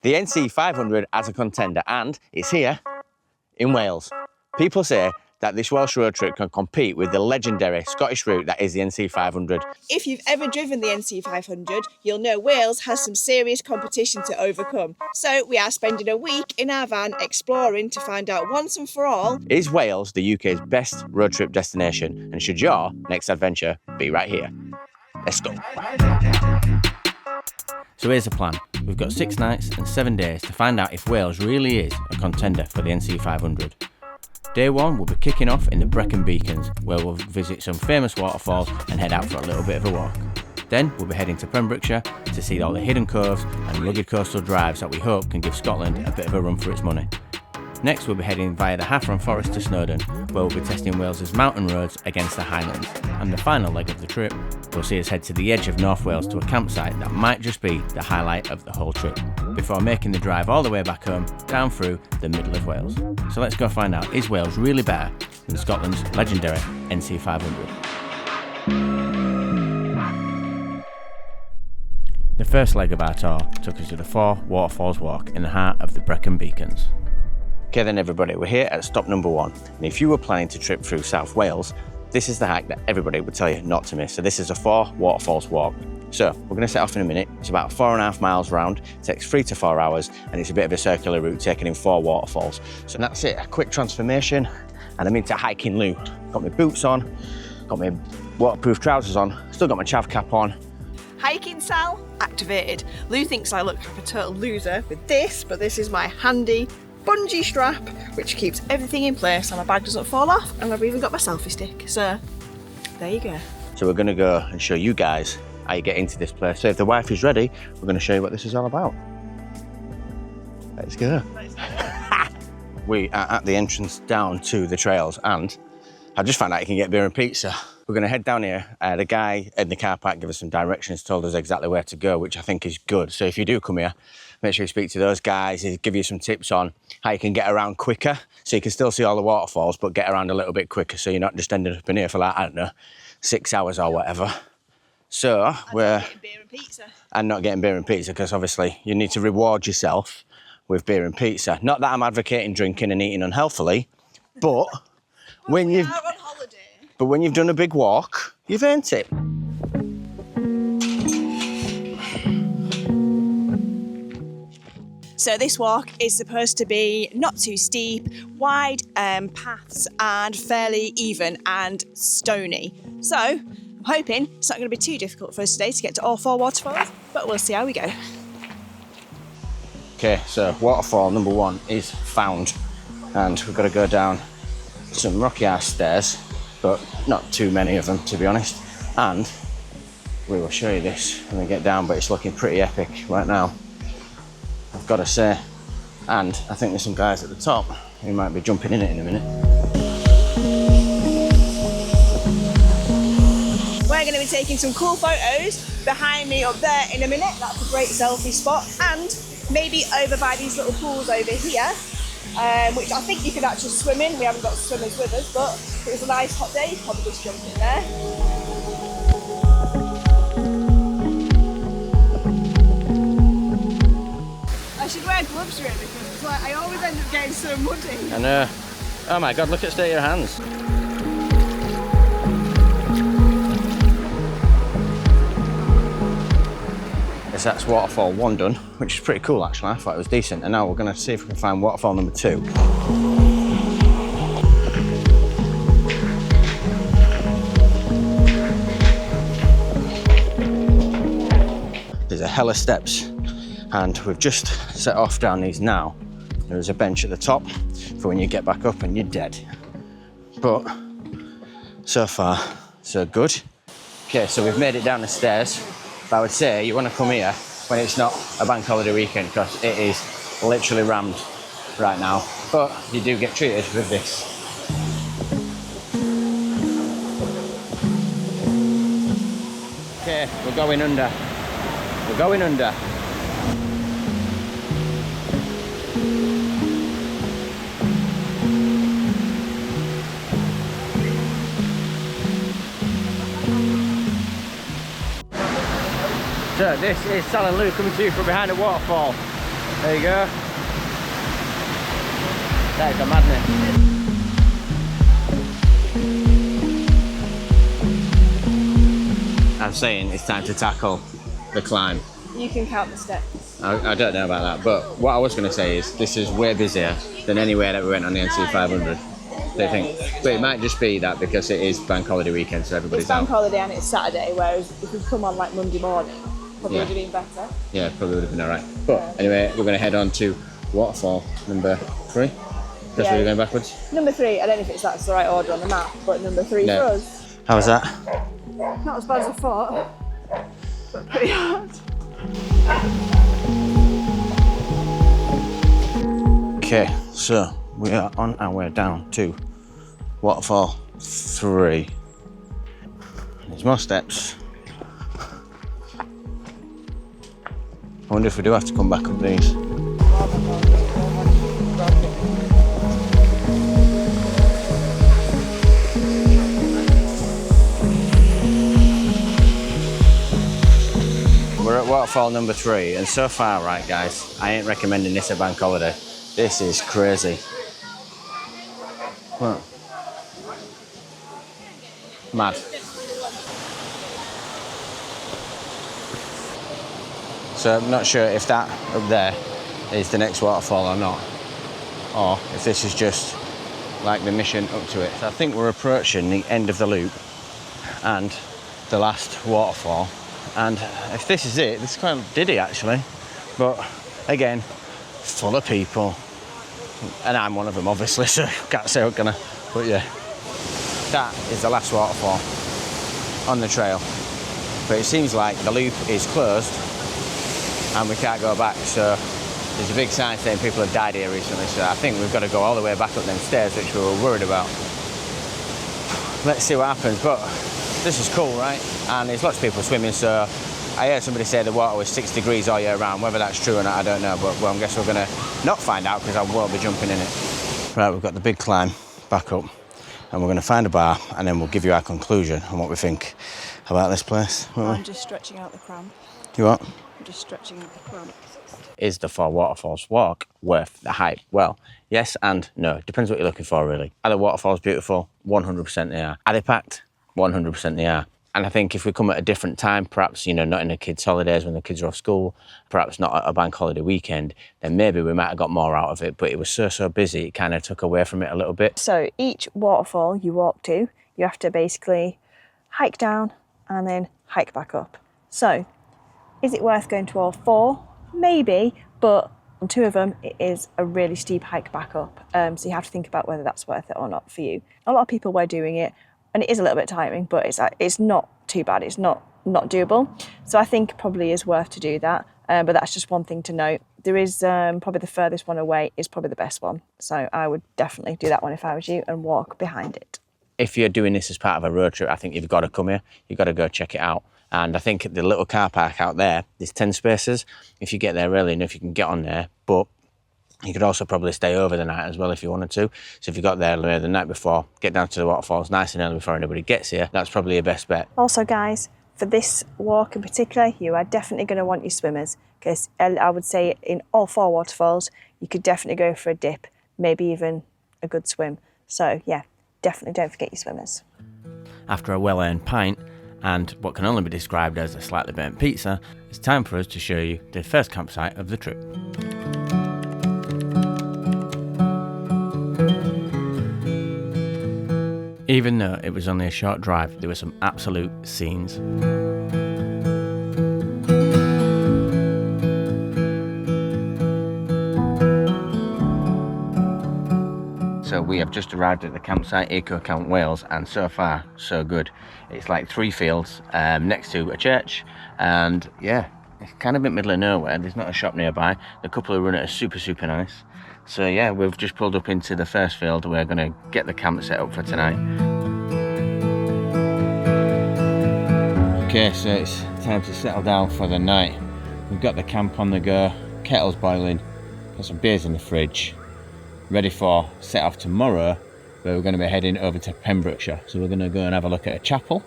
The NC500 as a contender, and it's here in Wales. People say that this Welsh road trip can compete with the legendary Scottish route that is the NC500. If you've ever driven the NC500, you'll know Wales has some serious competition to overcome. So we are spending a week in our van exploring to find out once and for all, is Wales the UK's best road trip destination? And should your next adventure be right here? Let's go. So here's the plan. We've got 6 nights and 7 days to find out if Wales really is a contender for the NC500. Day 1 we'll be kicking off in the Brecon Beacons, where we'll visit some famous waterfalls and head out for a little bit of a walk. Then we'll be heading to Pembrokeshire to see all the hidden coves and rugged coastal drives that we hope can give Scotland a bit of a run for its money. Next we'll be heading via the Haffron Forest to Snowdon, where we'll be testing Wales's mountain roads against the Highlands. And the final leg of the trip will see us head to the edge of North Wales to a campsite that might just be the highlight of the whole trip, before making the drive all the way back home, down through the middle of Wales. So let's go find out, is Wales really better than Scotland's legendary NC500? The first leg of our tour took us to the 4 waterfalls walk in the heart of the Brecon Beacons. Okay then everybody, we're here at stop number 1, and if you were planning to trip through South Wales, this is the hike that everybody would tell you not to miss. So this is a 4 waterfalls walk. So we're going to set off in a minute. It's about 4.5 miles round, it takes 3 to 4 hours, and it's a bit of a circular route taking in 4 waterfalls. So that's it, a quick transformation, and I'm into hiking Lou. Got my boots on, got my waterproof trousers on, still got my chav cap on. hiking cell activated. Lou thinks I look like a total loser with this, but this is my handy bungee strap, which keeps everything in place and my bag doesn't fall off, and I've even got my selfie stick. So there you go. So we're going to go and show you guys how you get into this place. So if the wife is ready, we're going to show you what this is all about. Let's go. We are at the entrance down to the trails, and I just found out you can get beer and pizza. We're going to head down here. The guy in the car park gave us some directions, told us exactly where to go, which I think is good. So if you do come here, make sure you speak to those guys. He'll give you some tips on how you can get around quicker, so you can still see all the waterfalls, but get around a little bit quicker, so you're not just ending up in here for like, I don't know, 6 hours or whatever. So we're... not getting beer and pizza, because obviously you need to reward yourself with beer and pizza. Not that I'm advocating drinking and eating unhealthily, but when you've done a big walk, you've earned it. So this walk is supposed to be not too steep, wide paths and fairly even and stony. So I'm hoping it's not going to be too difficult for us today to get to all 4 waterfalls, but we'll see how we go. Okay, so waterfall number 1 is found, and we've got to go down some rocky ass stairs, but not too many of them, to be honest. And we will show you this when we get down, but it's looking pretty epic right now, I've got to say. And I think there's some guys at the top who might be jumping in it in a minute. We're going to be taking some cool photos behind me up there in a minute. That's a great selfie spot. And maybe over by these little pools over here, which I think you could actually swim in. We haven't got swimmers with us, but if it was a nice hot day, you'd probably just jump in there. I should wear gloves really, because it's like I always end up getting so muddy. I know. Oh my God, look at state of your hands. That's waterfall 1 done, which is pretty cool actually. I thought it was decent, and now we're going to see if we can find waterfall number 2. There's a hell of steps, and we've just set off down these now. There is a bench at the top for when you get back up and you're dead. But so far, so good. Okay, so we've made it down the stairs. But I would say you want to come here when it's not a bank holiday weekend, because it is literally rammed right now. But you do get treated with this. Okay, we're going under. We're going under. So this is Sal and Lou coming to you from behind a waterfall. There you go. That is a madness. I'm saying it's time to tackle the climb. You can count the steps. I don't know about that, but what I was going to say is this is way busier than anywhere that we went on the NC500. They think, but it might just be that because it is bank holiday weekend, so everybody's it's bank holiday and it's Saturday, whereas if we come on like Monday morning, probably would have been better. Yeah, probably would have been alright. But anyway, we're going to head on to waterfall number 3. That's really going backwards. Number 3. I don't know if that's the right order on the map, but number 3 for us. How was that? Not as bad as I thought, but pretty hard. Okay, so we are on our way down to waterfall 3. There's more steps. I wonder if we do have to come back up these. We're at waterfall number 3, and so far, right guys, I ain't recommending this a bank holiday. This is crazy. What? Mad. So I'm not sure if that up there is the next waterfall or not, or if this is just like the mission up to it. So I think we're approaching the end of the loop and the last waterfall. And if this is it, this is quite diddy actually, but again, full of people, and I'm one of them obviously, so can't say what gonna, but yeah, that is the last waterfall on the trail. But it seems like the loop is closed and we can't go back, so there's a big sign saying people have died here recently, so I think we've got to go all the way back up them stairs, which we were worried about. Let's see what happens, but this is cool, right? And there's lots of people swimming, so I heard somebody say the water was 6 degrees all year round. Whether that's true or not, I don't know, but well, I guess we're gonna not find out because I won't be jumping in it. Right, we've got the big climb back up, and we're gonna find a bar, and then we'll give you our conclusion on what we think about this place. I'm just stretching out the cramp. You what? I'm just stretching out the cramp. Is the 4 waterfalls walk worth the hype? Well, yes and no. Depends what you're looking for, really. Are the waterfalls beautiful? 100% they are. Are they packed? 100% they are. And I think if we come at a different time, perhaps, you know, not in the kids' holidays when the kids are off school, perhaps not at a bank holiday weekend, then maybe we might have got more out of it. But it was so busy, it kind of took away from it a little bit. So each waterfall you walk to, you have to basically hike down and then hike back up. So is it worth going to all 4? Maybe, but on 2 of them, it is a really steep hike back up. So you have to think about whether that's worth it or not for you. A lot of people were doing it, and it is a little bit tiring, but it's not too bad. It's not doable. So I think probably is worth to do that. But that's just one thing to note. There is probably the furthest one away is probably the best one. So I would definitely do that one if I was you and walk behind it. If you're doing this as part of a road trip, I think you've got to come here. You've got to go check it out. And I think the little car park out there, there's 10 spaces. If you get there early enough, you can get on there. But you could also probably stay over the night as well if you wanted to. So if you got there the night before, get down to the waterfalls nice and early before anybody gets here, that's probably your best bet. Also, guys, for this walk in particular, you are definitely going to want your swimmers, because I would say in all 4 waterfalls, you could definitely go for a dip, maybe even a good swim. So yeah, definitely don't forget your swimmers. After a well-earned pint and what can only be described as a slightly burnt pizza, it's time for us to show you the first campsite of the trip. Even though it was only a short drive, there were some absolute scenes. So we have just arrived at the campsite, Eco Camp Wales, and so far, so good. It's like 3 fields next to a church, and yeah, it's kind of in the middle of nowhere. There's not a shop nearby. The couple who run it are super nice. So yeah, we've just pulled up into the first field. We're gonna get the camp set up for tonight. Okay, so it's time to settle down for the night. We've got the camp on the go, kettle's boiling, got some beers in the fridge, ready for set off tomorrow, where we're gonna be heading over to Pembrokeshire. So we're gonna go and have a look at a chapel.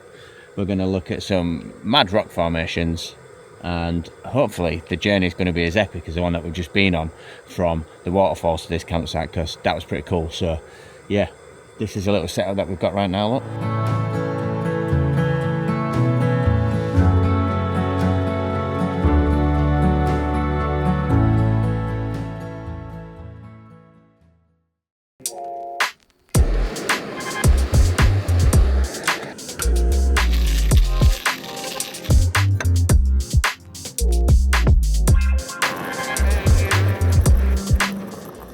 We're gonna look at some mad rock formations, and hopefully the journey is going to be as epic as the one that we've just been on from the waterfalls to this campsite, because that was pretty cool. So yeah, this is a little setup that we've got right now, look.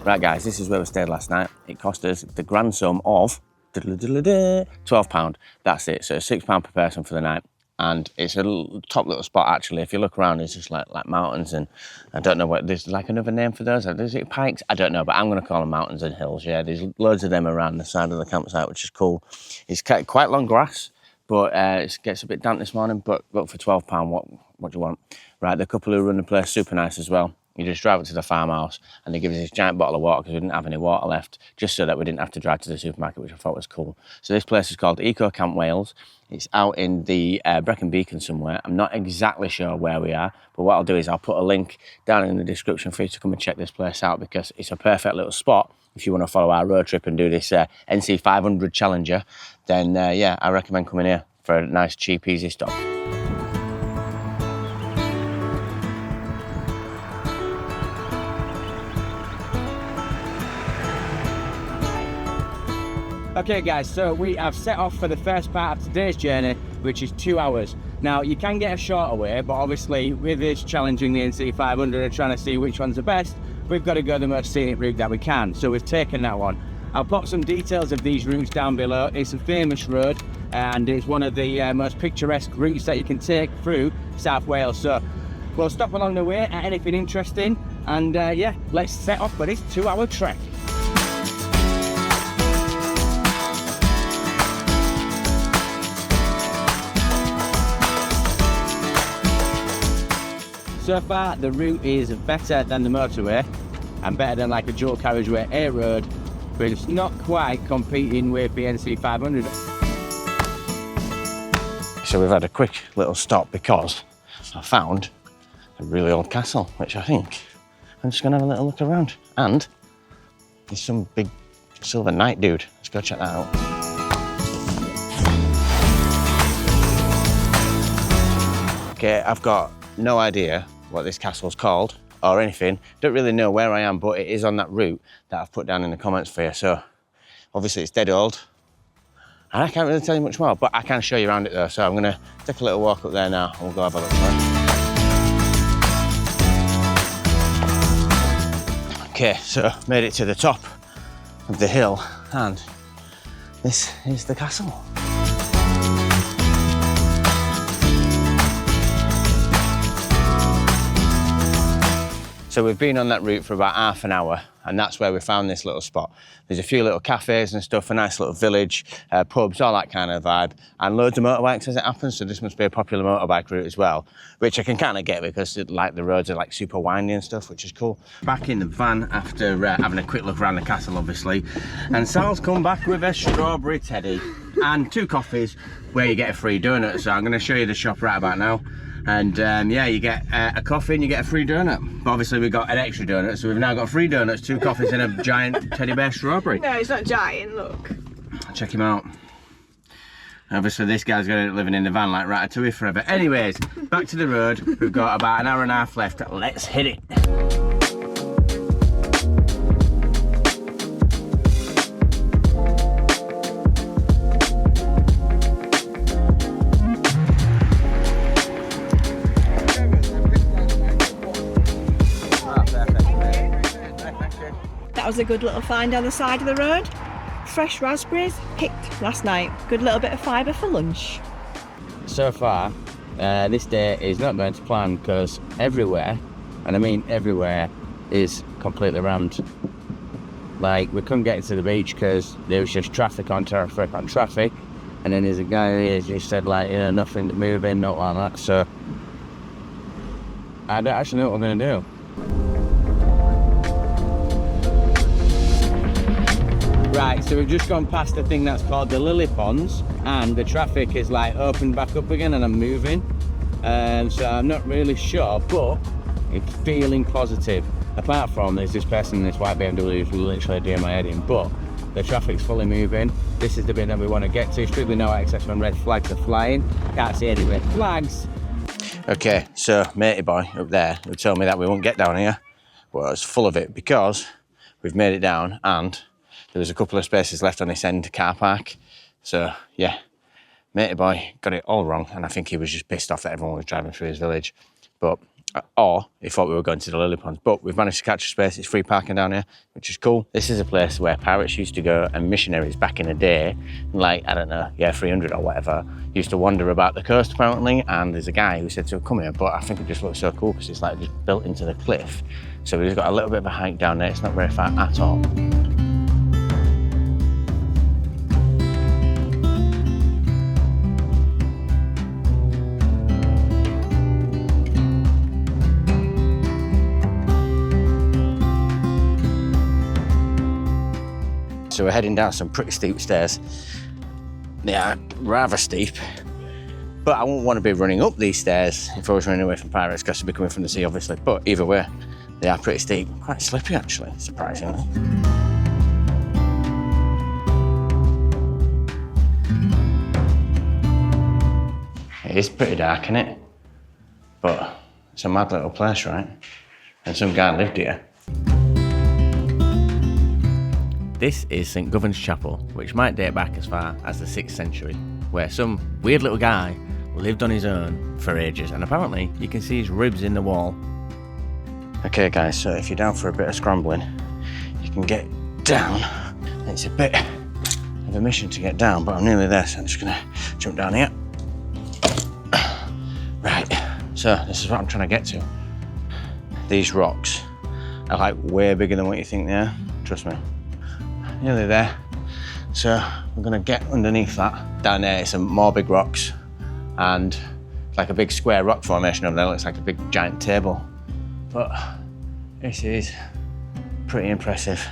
Right guys, this is where we stayed last night. It cost us the grand sum of £12. That's it, so £6 per person for the night. And it's a top little spot actually. If you look around, it's just like mountains, and I don't know what, there's like another name for those. Is it pikes? I don't know, but I'm gonna call them mountains and hills. Yeah, there's loads of them around the side of the campsite, which is cool. It's quite long grass, but it gets a bit damp this morning, but look, for £12, what do you want? Right, the couple who run the place, super nice as well. You just drive it to the farmhouse and they give us this giant bottle of water because we didn't have any water left, just so that we didn't have to drive to the supermarket, which I thought was cool. So this place is called Eco Camp Wales. It's out in the Brecon Beacon somewhere. I'm not exactly sure where we are, but what I'll do is I'll put a link down in the description for you to come and check this place out, because it's a perfect little spot if you want to follow our road trip and do this NC500 Challenger. Then yeah, I recommend coming here for a nice, cheap, easy stop. Okay guys, so we have set off for the first part of today's journey, which is 2 hours. Now you can get a shorter way, but obviously with this challenging the NC500 and trying to see which one's the best, we've got to go the most scenic route that we can. So we've taken that one. I'll put some details of these routes down below. It's a famous road and it's one of the most picturesque routes that you can take through South Wales. So we'll stop along the way at anything interesting, and yeah, let's set off for this 2 hour trek. So far, the route is better than the motorway and better than like a dual carriageway A road, but it's not quite competing with the NC500. So we've had a quick little stop because I found a really old castle, which I think I'm just gonna have a little look around. And there's some big silver knight dude. Let's go check that out. Okay, I've got no idea what this castle's called or anything. Don't really know where I am, but it is on that route that I've put down in the comments for you. So obviously it's dead old. And I can't really tell you much more, but I can show you around it though. So I'm gonna take a little walk up there now and we'll go have a look first. Okay, so made it to the top of the hill and this is the castle. So we've been on that route for about half an hour, and that's where we found this little spot. There's a few little cafes and stuff, a nice little village, pubs, all that kind of vibe, and loads of motorbikes as it happens, so this must be a popular motorbike route as well, which I can kind of get because like the roads are like super windy and stuff, which is cool. Back in the van after having a quick look around the castle, obviously, and Sal's come back with a strawberry teddy and 2 coffees where you get a free donut. So I'm going to show you the shop right about now. And yeah, you get a coffee and you get a free donut. But obviously we got an extra donut, so we've now got 3 donuts, 2 coffees and a giant teddy bear strawberry. No, it's not giant, look. Check him out. Obviously this guy's going to be living in the van like Ratatouille forever. Anyways, back to the road. We've got about an hour and a half left. Let's hit it. That was a good little find down the side of the road. Fresh raspberries picked last night. Good little bit of fibre for lunch. So far, this day is not going to plan because everywhere, and I mean everywhere, is completely rammed. Like, we couldn't get into the beach because there was just traffic on traffic on traffic, and then there's a guy here who said, like, you know, nothing to move in, not like that. So I don't actually know what we're going to do. Right, so we've just gone past the thing that's called the Lily Ponds, and the traffic is like opened back up again and I'm moving. So I'm not really sure, but it's feeling positive. Apart from there's this person in this white BMW who's literally doing my head in, but the traffic's fully moving. This is the bit that we want to get to. Strictly no access when red flags are flying. Can't see any red flags. Okay, so matey boy up there who told me that we won't get down here, well, it's full of it because we've made it down and there was a couple of spaces left on this end car park. So yeah, matey boy got it all wrong, and I think he was just pissed off that everyone was driving through his village. But or he thought we were going to the lily ponds. But we've managed to catch a space. It's free parking down here, which is cool. This is a place where pirates used to go, and missionaries back in the day, like, I don't know, yeah, 300 or whatever, used to wander about the coast apparently. And there's a guy who said to come here, but I think it just looks so cool because it's like just built into the cliff. So we've got a little bit of a hike down there. It's not very far at all. So we're heading down some pretty steep stairs. They are rather steep, but I wouldn't want to be running up these stairs if I was running away from pirates, because they'd be coming from the sea, obviously. But either way, they are pretty steep, quite slippy actually, surprisingly. It is pretty dark, isn't it? But it's a mad little place, right? And some guy lived here. This is St Govan's Chapel, which might date back as far as the 6th century, where some weird little guy lived on his own for ages, and apparently you can see his ribs in the wall. Okay guys, so if you're down for a bit of scrambling, you can get down. It's a bit of a mission to get down, but I'm nearly there, so I'm just gonna jump down here. Right, so this is what I'm trying to get to. These rocks are like way bigger than what you think they are, trust me. Nearly there. So we're gonna get underneath that. Down there is some more big rocks, and it's like a big square rock formation over there. Looks like a big giant table. But this is pretty impressive.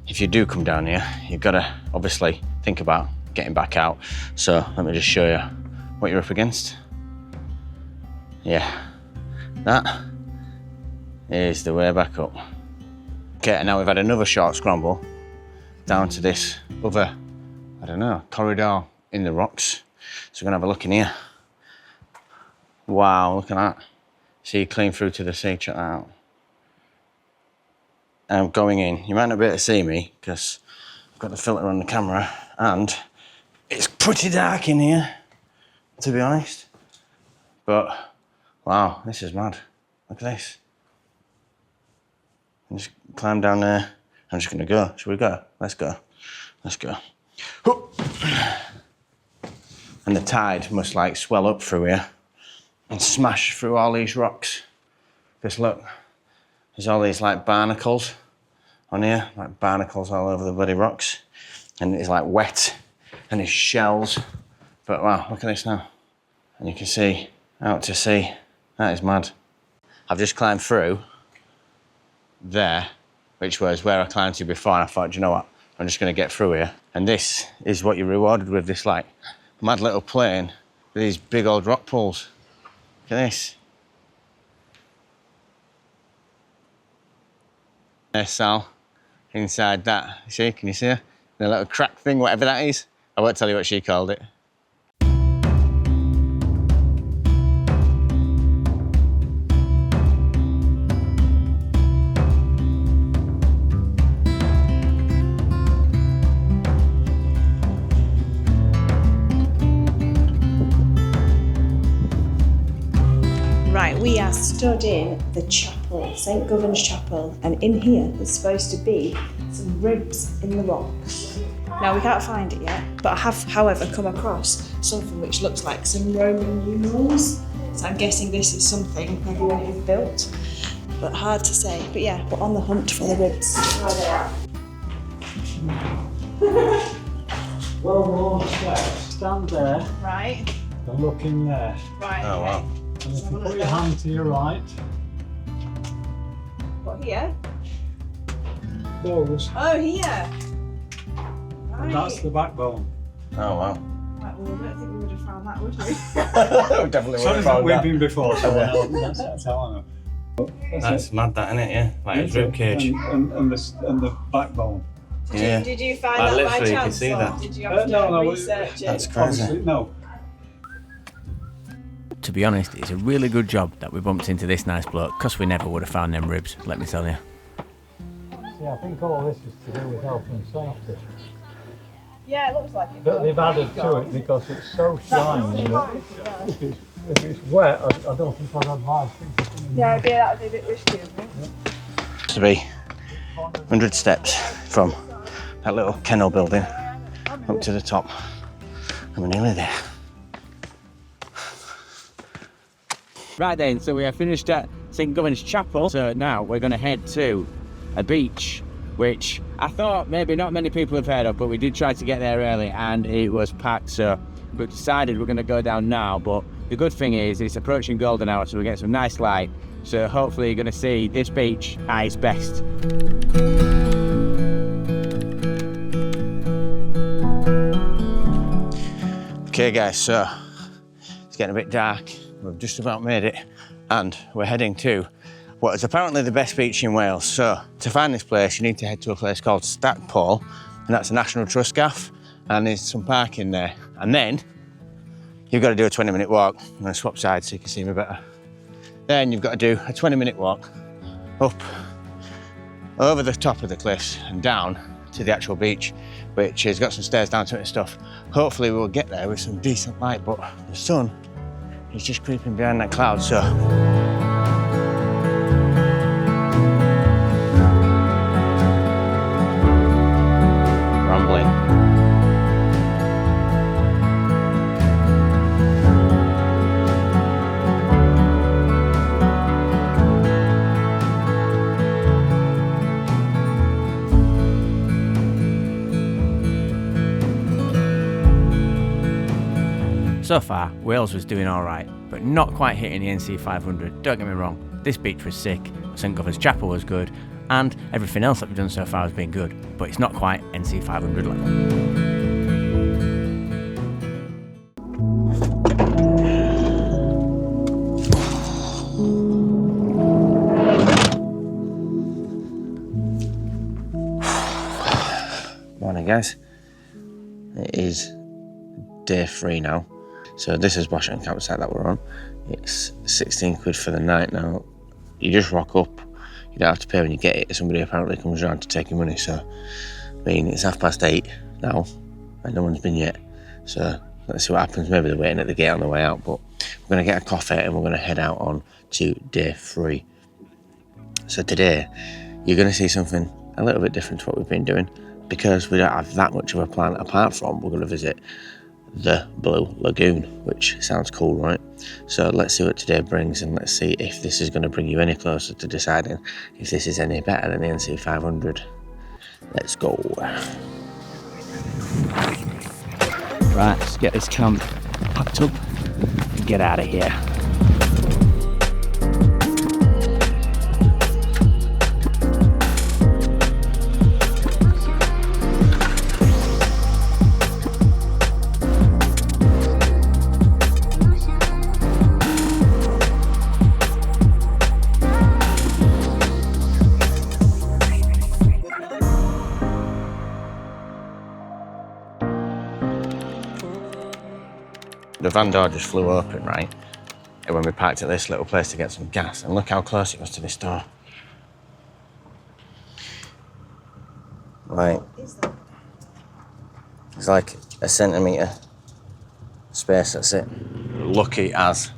If you do come down here, you've gotta obviously think about getting back out. So let me just show you what you're up against. Yeah, that is the way back up. Okay, and now we've had another short scramble down to this other, I don't know, corridor in the rocks. So we're gonna have a look in here. Wow, look at that. See clean through to the sea, check that out. And I'm going in. You might not be able to see me because I've got the filter on the camera, and it's pretty dark in here, to be honest. But wow, this is mad. Look at this. Just climb down there. I'm just gonna go. Shall we go? Let's go. Let's go. And the tide must like swell up through here and smash through all these rocks. Because look, there's all these like barnacles on here, like barnacles all over the bloody rocks. And it's like wet and it's shells. But wow, look at this now. And you can see out to sea. That is mad. I've just climbed through there, which was where I climbed to before, and I thought, you know what, I'm just going to get through here. And this is what you're rewarded with, this like mad little plane with these big old rock pools. Look at this. There's Sal inside that. See, can you see her? The little crack thing, whatever that is. I won't tell you what she called it. Right, we are stood in the chapel, St Govan's Chapel, and in here there's supposed to be some ribs in the rocks. Now we can't find it yet, but I have, however, come across something which looks like some Roman numerals. So I'm guessing this is something maybe when it was built, but hard to say. But yeah, we're on the hunt for the ribs. Where they are. Well-worn steps. Stand there. Right. And look in there. Right. Oh wow. And if you put your hand to your right, What, here? those, Oh, here. and that's the backbone. Oh wow. Right, well, I don't think we would have found that, would we? We definitely So would have we've found been before, so Yeah. I know, that's how I know. That's mad, that, isn't it? Yeah, like a rib cage. And the backbone. Yeah. Did you find Like, that by literally, you can chance, see or that. did you have to No, research it? That's crazy. Obviously, no. To be honest, it's a really good job that we bumped into this nice bloke, because we never would have found them ribs, let me tell you. See, I think all this is to do with health and safety. Yeah, it looks like it. But they've added to it because it's so shiny that if it's wet, I don't think I'd advise people coming in. Yeah, that would be a bit risky, isn't it? To be 100 steps from that little kennel building up to the top, and we're nearly there. Right then, so we have finished at St Govan's Chapel, so now we're going to head to a beach, which I thought maybe not many people have heard of, but we did try to get there early and it was packed, so we've decided we're going to go down now. But the good thing is it's approaching golden hour, so we get some nice light, so hopefully you're going to see this beach at its best. Okay guys, so it's getting a bit dark. We've just about made it and we're heading to what is apparently the best beach in Wales. So to find this place, you need to head to a place called Stackpole, and that's a National Trust gaff, and there's some parking there. And then you've got to do a 20-minute walk. I'm going to swap sides so you can see me better. Then you've got to do a 20-minute walk up over the top of the cliffs and down to the actual beach, which has got some stairs down to it and stuff. Hopefully we'll get there with some decent light, but the sun is just creeping behind that cloud, so. Rambling. So far, Wales was doing alright, but not quite hitting the NC500. Don't get me wrong, this beach was sick, St Govan's Chapel was good, and everything else that we've done so far has been good, but it's not quite NC500 level. Morning guys, it is day 3 now. So this is Washington campsite that we're on. It's 16 quid for the night now. You just rock up, you don't have to pay when you get it. Somebody apparently comes around to take your money. So, I mean, it's 8:30 now and no one's been yet. So let's see what happens. Maybe they're waiting at the gate on the way out, but we're gonna get a coffee and we're gonna head out on to day 3. So today, you're gonna see something a little bit different to what we've been doing, because we don't have that much of a plan apart from we're gonna visit the Blue Lagoon, which sounds cool, right? So let's see what today brings, and let's see if this is going to bring you any closer to deciding if this is any better than the NC500. Let's go. Right, let's get this camp packed up and get out of here. The van door just flew open, right? And when we parked at this little place to get some gas, and look how close it was to this door. Right. It's like a centimetre space, that's it. Lucky as.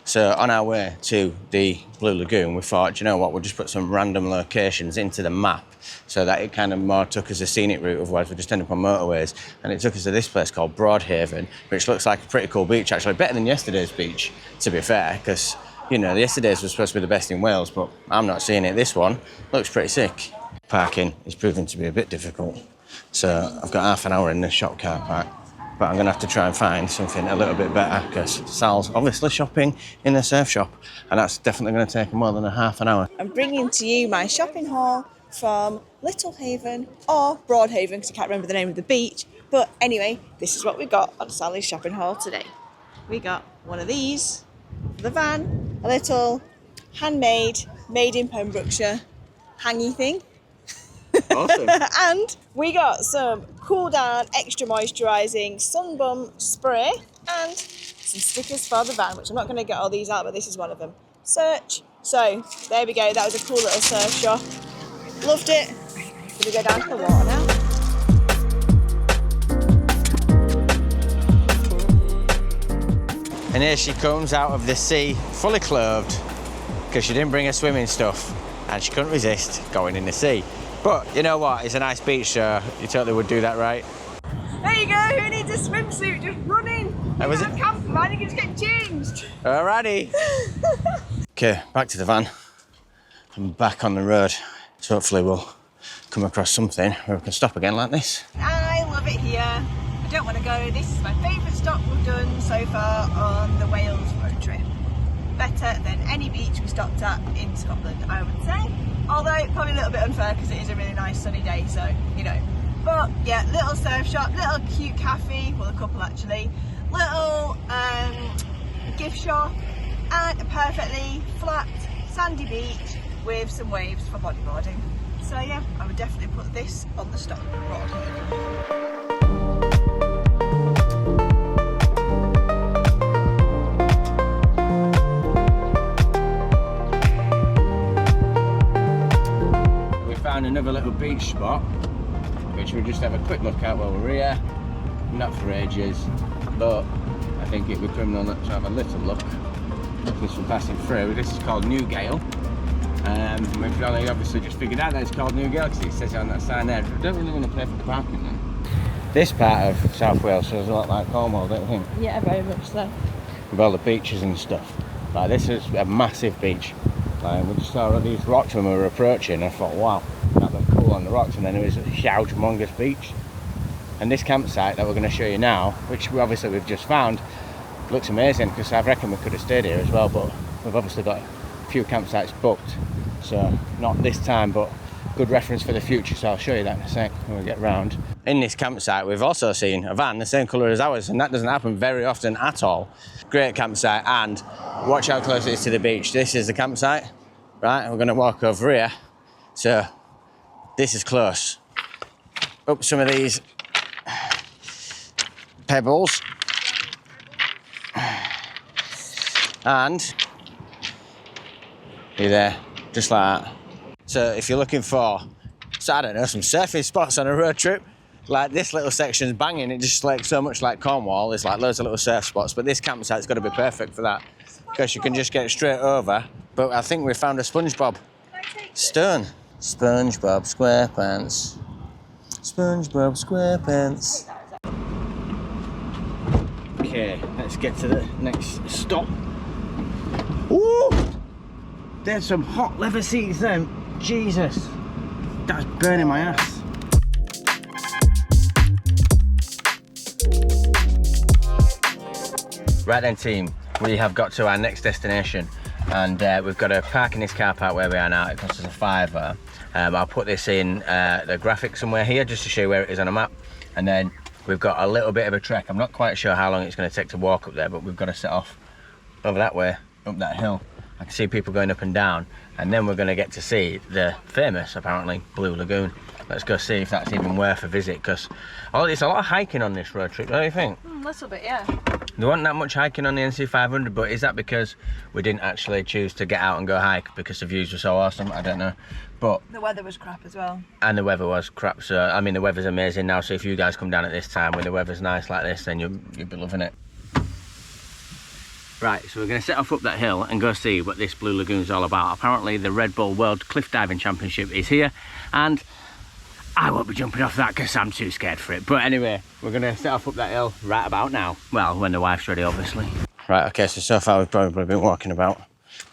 So on our way to the Blue Lagoon, we thought, you know what, we'll just put some random locations into the map so that it kind of more took us a scenic route, otherwise we'd just end up on motorways. And it took us to this place called Broadhaven, which looks like a pretty cool beach, actually. Better than yesterday's beach, to be fair, because, you know, yesterday's was supposed to be the best in Wales, but I'm not seeing it. This one looks pretty sick. Parking is proving to be a bit difficult. So I've got half an hour in this shop car park, but I'm gonna have to try and find something a little bit better, because Sal's obviously shopping in the surf shop, and that's definitely gonna take more than a half an hour. I'm bringing to you my shopping haul from Little Haven, or Broadhaven, because I can't remember the name of the beach, But anyway, this is what we got at Sally's shopping haul today. We got one of these for the van, a little handmade, made in Pembrokeshire hangy thing. Awesome. And we got some cool down extra moisturising sunbum spray and some stickers for the van, which I'm not going to get all these out, but this is one of them. Search. So there we go, that was a cool little surf shop. Loved it. Gonna go down to the water now. And here she comes out of the sea, fully clothed, because she didn't bring her swimming stuff, and she couldn't resist going in the sea. But you know what? It's a nice beach, so you totally would do that, right? There you go. Who needs a swimsuit? Just run in. That was it. Campervan, you can just get changed. Alrighty. Okay, back to the van. I'm back on the road, so hopefully we'll come across something where we can stop again like this. I love it here. I don't want to go. This is my favourite stop we've done so far on the Wales road trip. Better than any beach we stopped at in Scotland, I would say. Although probably a little bit unfair because it is a really nice sunny day, so you know. But yeah, little surf shop, little cute cafe, well a couple actually, little gift shop, and a perfectly flat sandy beach with some waves for bodyboarding. So yeah, I would definitely put this on the stop right here. Found another little beach spot, which we'll just have a quick look at while we're here. Not for ages, but I think it would be criminal not to have a little look just from passing through. This is called Newgale. We've only obviously just figured out that it's called Newgale because it says it on that sign there. We don't really want to pay for the parking then. This part of South Wales feels a lot like Cornwall, don't you think? Yeah, very much so. With all the beaches and stuff. Like this is a massive beach. Like we just saw all these rocks when we were approaching, and I thought, wow, that looked cool on the rocks, and then there was a humongous beach. And this campsite that we're going to show you now, which we've just found, looks amazing, because I reckon we could have stayed here as well, but we've obviously got a few campsites booked, so not this time, but good reference for the future, so I'll show you that in a sec when we get round. In this campsite we've also seen a van the same colour as ours, and that doesn't happen very often at all. Great campsite, and watch how close it is to the beach. This is the campsite, right? We're going to walk over here, so this is close. Up some of these pebbles, and you're there, just like that. So if you're looking for, so I don't know, some surfing spots on a road trip, like this little section's banging. It just like so much like Cornwall. There's like loads of little surf spots, but this campsite's got to be perfect for that because you can just get straight over. But I think we found a SpongeBob stone. SpongeBob SquarePants. SpongeBob SquarePants. Okay, let's get to the next stop. Woo! There's some hot leather seats then. Jesus, that's burning my ass. Right then team, we have got to our next destination, and we've got to park in this car park where we are now. It costs us a £5. I'll put this in the graphic somewhere here just to show you where it is on a map, and then we've got a little bit of a trek. I'm not quite sure how long it's going to take to walk up there, but we've got to set off over that way, up that hill. I can see people going up and down, and then we're going to get to see the famous, apparently, Blue Lagoon. Let's go see if that's even worth a visit, because it's a lot of hiking on this road trip, don't you think? A little bit, yeah. There wasn't that much hiking on the NC500, but is that because we didn't actually choose to get out and go hike because the views were so awesome? I don't know. But the weather was crap as well. And the weather was crap, so I mean the weather's amazing now, so if you guys come down at this time when the weather's nice like this, then you'll be loving it. Right, so we're going to set off up that hill and go see what this Blue Lagoon's all about. Apparently the Red Bull World Cliff Diving Championship is here, and I won't be jumping off that because I'm too scared for it. But anyway, we're going to set off up that hill right about now. Well, when the wife's ready, obviously. Right, okay, so far we've probably been walking about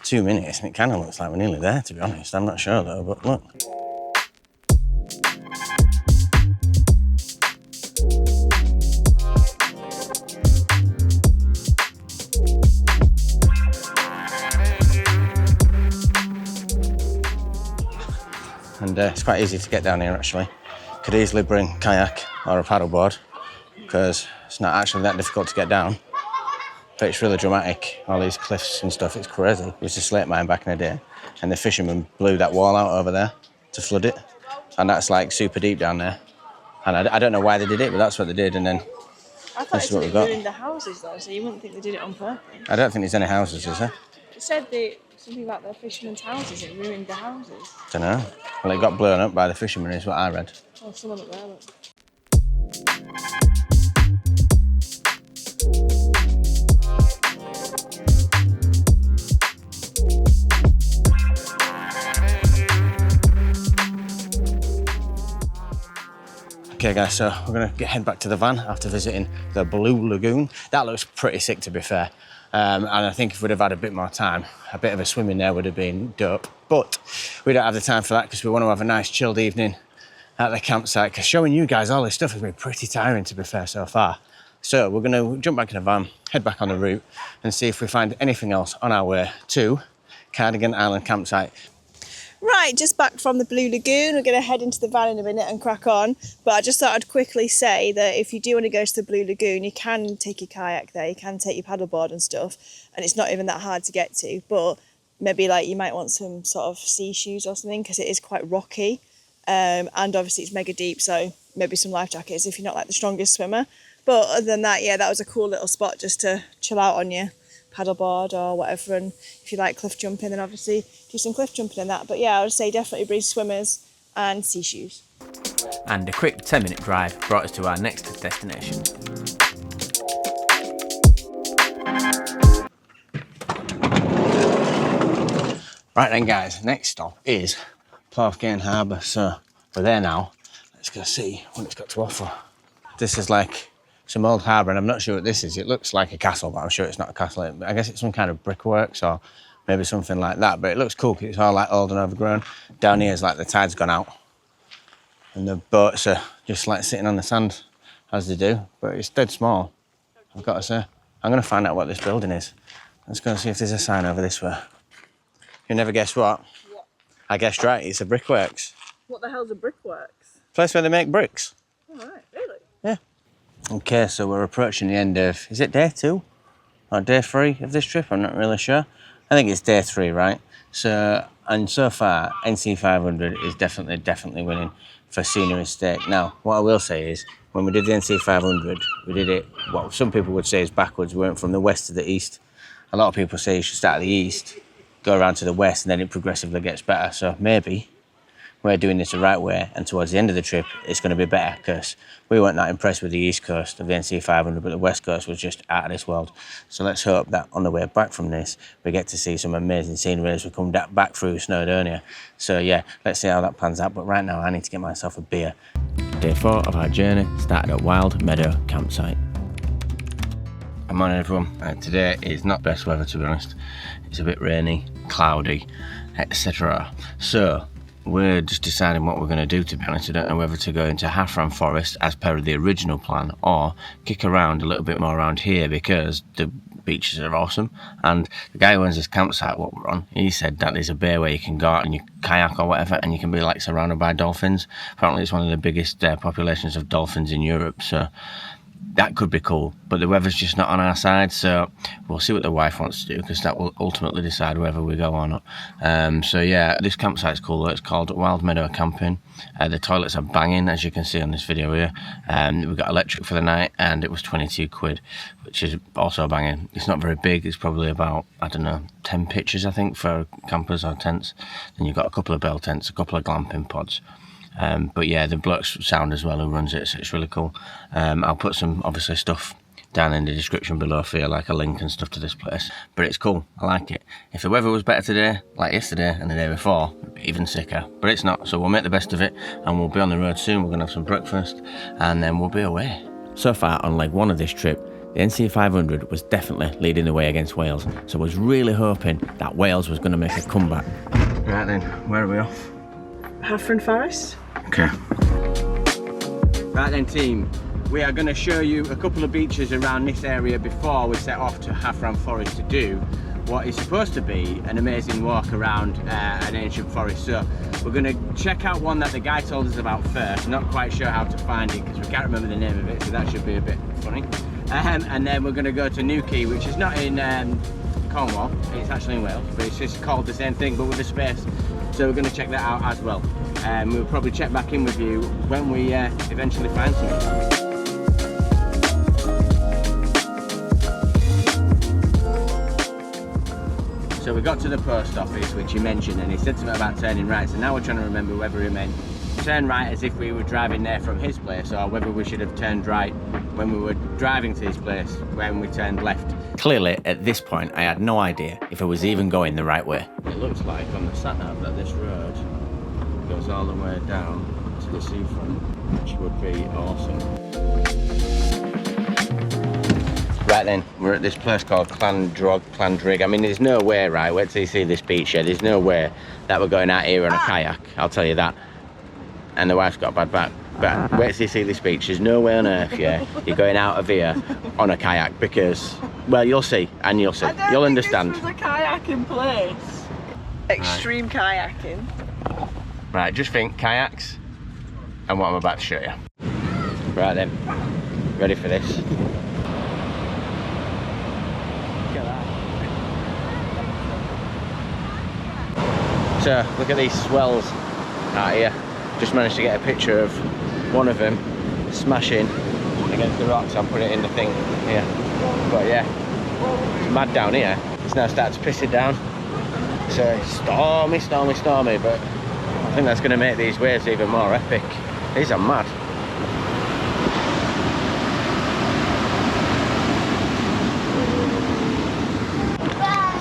2 minutes, and it kind of looks like we're nearly there, to be honest. I'm not sure though, but look. And it's quite easy to get down here actually. Could easily bring kayak or a paddleboard, because it's not actually that difficult to get down. But it's really dramatic, all these cliffs and stuff, it's crazy. It was a slate mine back in the day, and the fishermen blew that wall out over there to flood it. And that's like super deep down there. And I don't know why they did it, but that's what they did, and then I thought it ruined the houses though, so you wouldn't think they did it on purpose. I don't think there's any houses, is there? It said something about the fishermen's houses, it ruined the houses. Don't know. Well, it got blown up by the fishermen, is what I read. Oh, someone up there, look. Okay guys, so we're gonna head back to the van after visiting the Blue Lagoon. That looks pretty sick, to be fair. And I think if we'd have had a bit more time, a bit of a swim in there would have been dope. But we don't have the time for that because we want to have a nice chilled evening at the campsite, because showing you guys all this stuff has been pretty tiring, to be fair, so far. So we're gonna jump back in the van, head back on the route and see if we find anything else on our way to Cardigan Island campsite. Right, just back from the Blue Lagoon. We're going to head into the van in a minute and crack on. But I just thought I'd quickly say that if you do want to go to the Blue Lagoon, you can take your kayak there, you can take your paddleboard and stuff, and it's not even that hard to get to. But maybe like you might want some sort of sea shoes or something, because it is quite rocky, and obviously it's mega deep, so maybe some life jackets if you're not like the strongest swimmer. But other than that, yeah, that was a cool little spot just to chill out on your paddleboard or whatever, and if you like cliff jumping, then obviously do some cliff jumping and that. But yeah, I would say definitely bring swimmers and sea shoes. And a quick 10-minute drive brought us to our next destination. Right then guys, next stop is Porthcawn Harbour. So we're there now. Let's go see what it's got to offer. This is like some old harbour, and I'm not sure what this is. It looks like a castle, but I'm sure it's not a castle. I guess it's some kind of brickworks or maybe something like that, but it looks cool because it's all like old and overgrown. Down here is like the tide's gone out and the boats are just like sitting on the sand as they do, but it's dead small, I've got to say. I'm going to find out what this building is. Let's go and see if there's a sign over this way. You'll never guess what? What? I guessed right, it's a brickworks. What the hell's a brickworks? Place where they make bricks. Oh, right, really? Yeah. Okay, so we're approaching the end of, is it day 2 or day 3 of this trip? I'm not really sure. I think it's day 3, right? So, and so far, NC500 is definitely winning for scenery stake. Now, what I will say is, when we did the NC500, we did it, what some people would say is backwards. We went from the west to the east. A lot of people say you should start at the east, go around to the west, and then it progressively gets better. So maybe we're doing this the right way, and towards the end of the trip, it's going to be better, because we weren't that impressed with the east coast of the NC500, but the west coast was just out of this world. So let's hope that on the way back from this, we get to see some amazing scenery as we come back through Snowdonia. So yeah, let's see how that pans out. But right now, I need to get myself a beer. Day 4 of our journey started at Wild Meadow campsite. Good morning everyone. Today is not best weather, to be honest. It's a bit rainy, cloudy, etc. So we're just deciding what we're going to do, to be honest. I don't know whether to go into Haffram Forest as per the original plan, or kick around a little bit more around here, because the beaches are awesome. And the guy who owns this campsite, what we're on, he said that there's a bay where you can go out and you kayak or whatever, and you can be like surrounded by dolphins. Apparently it's one of the biggest populations of dolphins in Europe, so that could be cool, but the weather's just not on our side, so we'll see what the wife wants to do, because that will ultimately decide whether we go or not. So yeah, this campsite's cool though. It's called Wild Meadow Camping. The toilets are banging, as you can see on this video here. We got electric for the night, and it was 22 quid, which is also banging. It's not very big. It's probably about, I don't know, 10 pitches, I think, for campers or tents. Then you've got a couple of bell tents, a couple of glamping pods. But yeah, the bloke's sound as well who runs it, so it's really cool. I'll put some, obviously, stuff down in the description below for you, like a link and stuff to this place. But it's cool, I like it. If the weather was better today, like yesterday and the day before, it'd be even sicker. But it's not, so we'll make the best of it, and we'll be on the road soon. We're going to have some breakfast, and then we'll be away. So far on leg 1 of this trip, the NC500 was definitely leading the way against Wales, so I was really hoping that Wales was going to make a comeback. Right then, where are we off? Haffram Forest. Okay. Right then team, we are going to show you a couple of beaches around this area before we set off to Haffram Forest to do what is supposed to be an amazing walk around an ancient forest. So we're going to check out one that the guy told us about first. Not quite sure how to find it because we can't remember the name of it, so that should be a bit funny. And then we're going to go to Newquay, which is not in Cornwall, it's actually in Wales, but it's just called the same thing but with a space. So we're going to check that out as well. We'll probably check back in with you when we eventually find something. So we got to the post office, which he mentioned, and he said something about turning right. So now we're trying to remember whether he meant turn right as if we were driving there from his place, or whether we should have turned right when we were driving to his place when we turned left. Clearly, at this point, I had no idea if I was even going the right way. It looks like on the sat-nav that this road goes all the way down to the seafront, which would be awesome. Right then, we're at this place called Clandrig. I mean, there's no way, right, wait till you see this beach here, there's no way that we're going out here on a kayak, I'll tell you that. And the wife's got a bad back, but wait till you see this beach, there's no way on earth, yeah, you're going out of here on a kayak because, well, you'll see, and you'll see, you'll understand. This was a kayaking place. Extreme kayaking. Right, just think kayaks and what I'm about to show you. Right then, ready for this? So look at these swells out here. Just managed to get a picture of one of them smashing against the rocks. I'll put it in the thing here. But yeah, it's mad down here. It's now started to piss it down. So it's stormy, stormy, stormy, but I think that's going to make these waves even more epic. These are mad.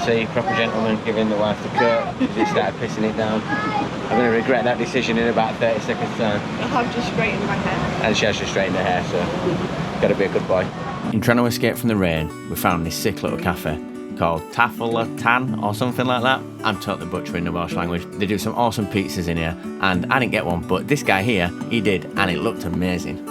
See, proper gentleman giving the wife the coat because he started pissing it down. I'm going to regret that decision in about 30 seconds time. I've just straightened my hair. And she has just straightened her hair, so got to be a good boy. In trying to escape from the rain, we found this sick little cafe called Tafel Tan or something like that. I'm totally butchering the Welsh language. They do some awesome pizzas in here, and I didn't get one, but this guy here, he did, and it looked amazing.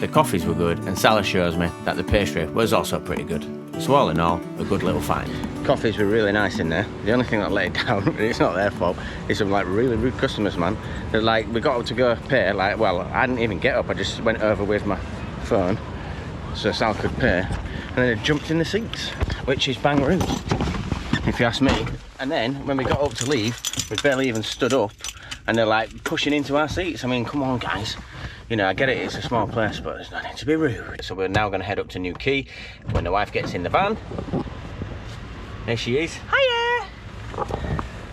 The coffees were good, and Sally shows me that the pastry was also pretty good. So all in all, a good little find. Coffees were really nice in there. The only thing that let it down, it's not their fault, is some like really rude customers, man. They're like, we got up to go pay, like, well, I didn't even get up, I just went over with my phone so Sal could pay, and then it jumped in the seats, which is bang rude, if you ask me. And then when we got up to leave, we barely even stood up, and they're like pushing into our seats. I mean, come on guys. You know, I get it, it's a small place, but there's nothing to be rude. So we're now going to head up to Newquay. When the wife gets in the van, there she is. Hiya!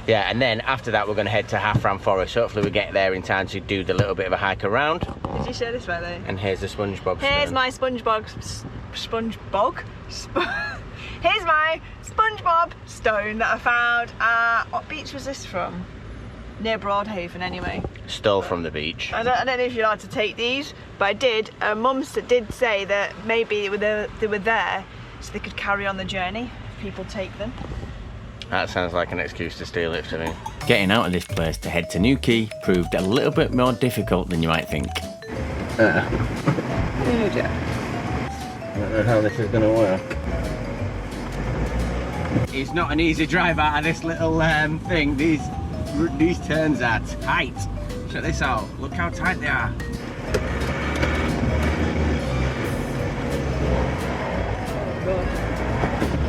Yeah, and then after that, we're going to head to Halfram Forest. Hopefully we get there in time to do the little bit of a hike around. Did you show this photo? And here's the SpongeBob Here's stone. my Here's my SpongeBob stone that I found at, what beach was this from? Near Broadhaven anyway. Stole from the beach. I don't know if you're allowed to take these, but I did. Mum did say that maybe they were there so they could carry on the journey if people take them. That sounds like an excuse to steal it to me. Getting out of this place to head to Newquay proved a little bit more difficult than you might think. Yeah. I don't know how this is going to work. It's not an easy drive out of this little thing. These turns are tight. Check this out. Look how tight they are.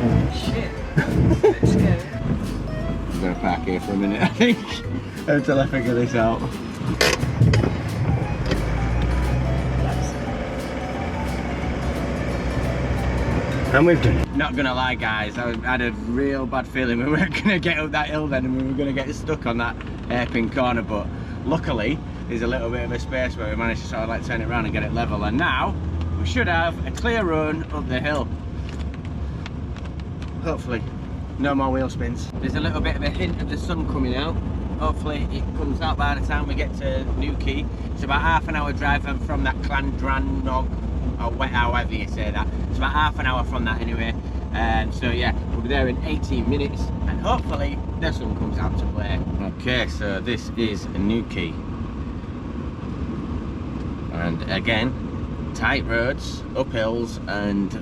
Oh shit. Let's go. I'm going to park here for a minute, I think, until I figure this out. And we've done it. Not gonna lie guys, I had a real bad feeling we weren't gonna get up that hill then and we were gonna get stuck on that hairpin corner, but luckily there's a little bit of a space where we managed to sort of like turn it around and get it level, and now we should have a clear run up the hill. Hopefully. No more wheel spins. There's a little bit of a hint of the sun coming out. Hopefully it comes out by the time we get to Newquay. It's about half an hour drive from that Clandrannog, or however you say that. It's about half an hour from that anyway. So yeah, we'll be there in 18 minutes and hopefully the sun comes out to play. Okay, so this is Newquay. And again, tight roads, up hills, and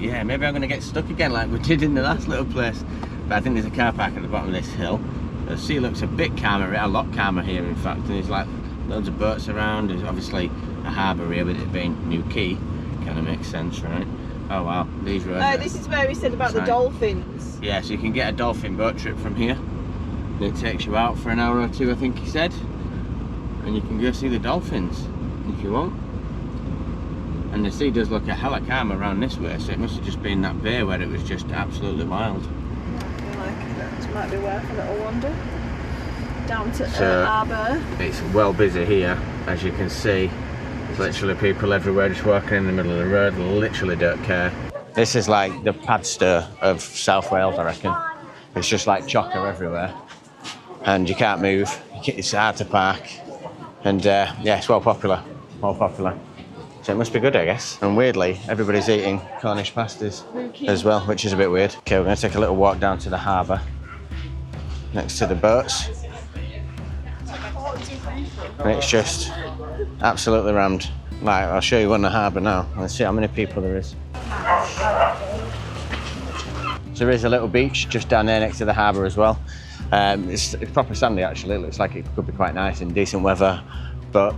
yeah, maybe I'm gonna get stuck again like we did in the last little place. but I think there's a car park at the bottom of this hill. The sea looks a bit calmer, a lot calmer here in fact, and there's like loads of boats around. There's obviously a harbour here, but it being New Quay, kind of makes sense, right? Oh wow, these roads. This is where we said about the dolphins. Yeah, so you can get a dolphin boat trip from here. It takes you out for an hour or two, I think he said, and you can go see the dolphins if you want. And the sea does look a hella calm around this way, so it must have just been that bay where it was just absolutely wild. I feel like that might be worth a little wander down to harbour. It's well busy here, as you can see. There's literally people everywhere just walking in the middle of the road, literally don't care. This is like the Padstow of South Wales, I reckon. It's just like chocker everywhere, and you can't move. It's hard to park, and yeah, it's well popular. So it must be good, I guess. And weirdly, everybody's eating Cornish pasties as well, which is a bit weird. Okay, we're going to take a little walk down to the harbour, next to the boats. And it's just absolutely rammed. Like, I'll show you on the harbour now. Let's see how many people there is. So there is a little beach just down there next to the harbour as well. It's proper sandy actually. It looks like it could be quite nice in decent weather, but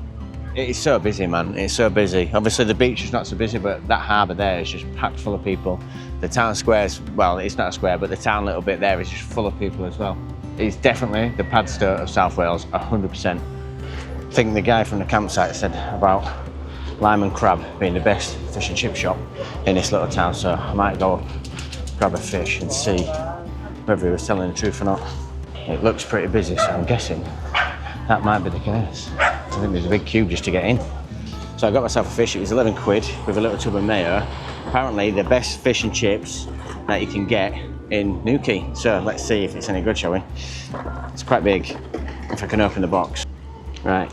it's so busy, man. It's so busy. Obviously the beach is not so busy, but that harbour there is just packed full of people. The town square's, well, it's not a square, but the town little bit there is just full of people as well. It's definitely the Padstow of South Wales, 100%. I think the guy from the campsite said about Lime and Crab being the best fish and chip shop in this little town, so I might go grab a fish and see whether he was telling the truth or not. It looks pretty busy, so I'm guessing that might be the case. I think there's a big queue just to get in. So I got myself a fish. It was 11 quid with a little tub of mayo. Apparently the best fish and chips that you can get in New Quay. So let's see if it's any good, shall we? It's quite big, if I can open the box. Right,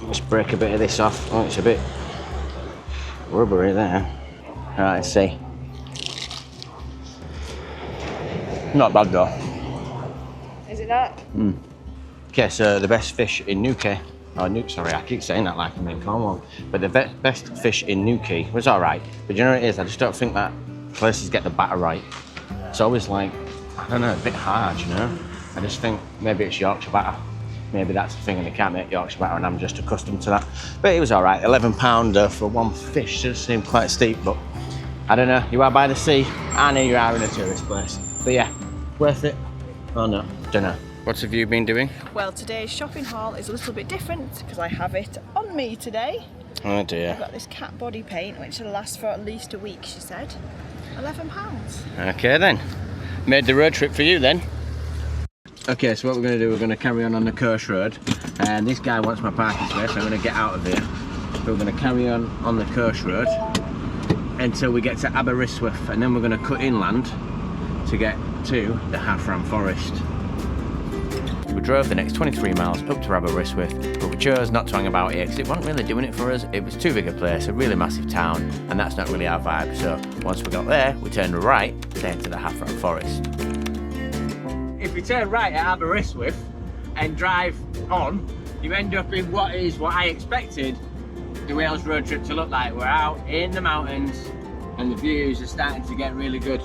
let's break a bit of this off. Oh, it's a bit rubbery there. Right, let's see. Not bad though. Is it not? Okay, so the best fish in New Quay. Oh, sorry, I keep saying that like I'm in Cornwall. But the best fish in New Quay was all right. But you know what it is? I just don't think that places get the batter right. It's always like, I don't know, a bit hard, you know? I just think maybe it's Yorkshire batter. Maybe that's the thing, and they can't make Yorkshire batter, and I'm just accustomed to that. But it was all right. £11 for one fish does seem quite steep, but I don't know. You are by the sea, and here you are in a tourist place. But yeah, worth it? Oh no, don't know. What have you been doing? Well, today's shopping haul is a little bit different because I have it on me today. Oh dear. I've got this cat body paint, which will last for at least a week, she said. £11. Okay then. Made the road trip for you then. Okay, so what we're going to do, we're going to carry on the coast road. And this guy wants my parking space, so I'm going to get out of here. But we're going to carry on the coast road until we get to Aberystwyth, and then we're going to cut inland to get to the Hafram Forest. We drove the next 23 miles up to Aberystwyth, but we chose not to hang about here because it wasn't really doing it for us. It was too big a place, a really massive town, and that's not really our vibe. So once we got there, we turned right to head to the Hafram Forest. If you turn right at Aberystwyth and drive on, you end up in what I expected the Wales road trip to look like. We're out in the mountains and the views are starting to get really good,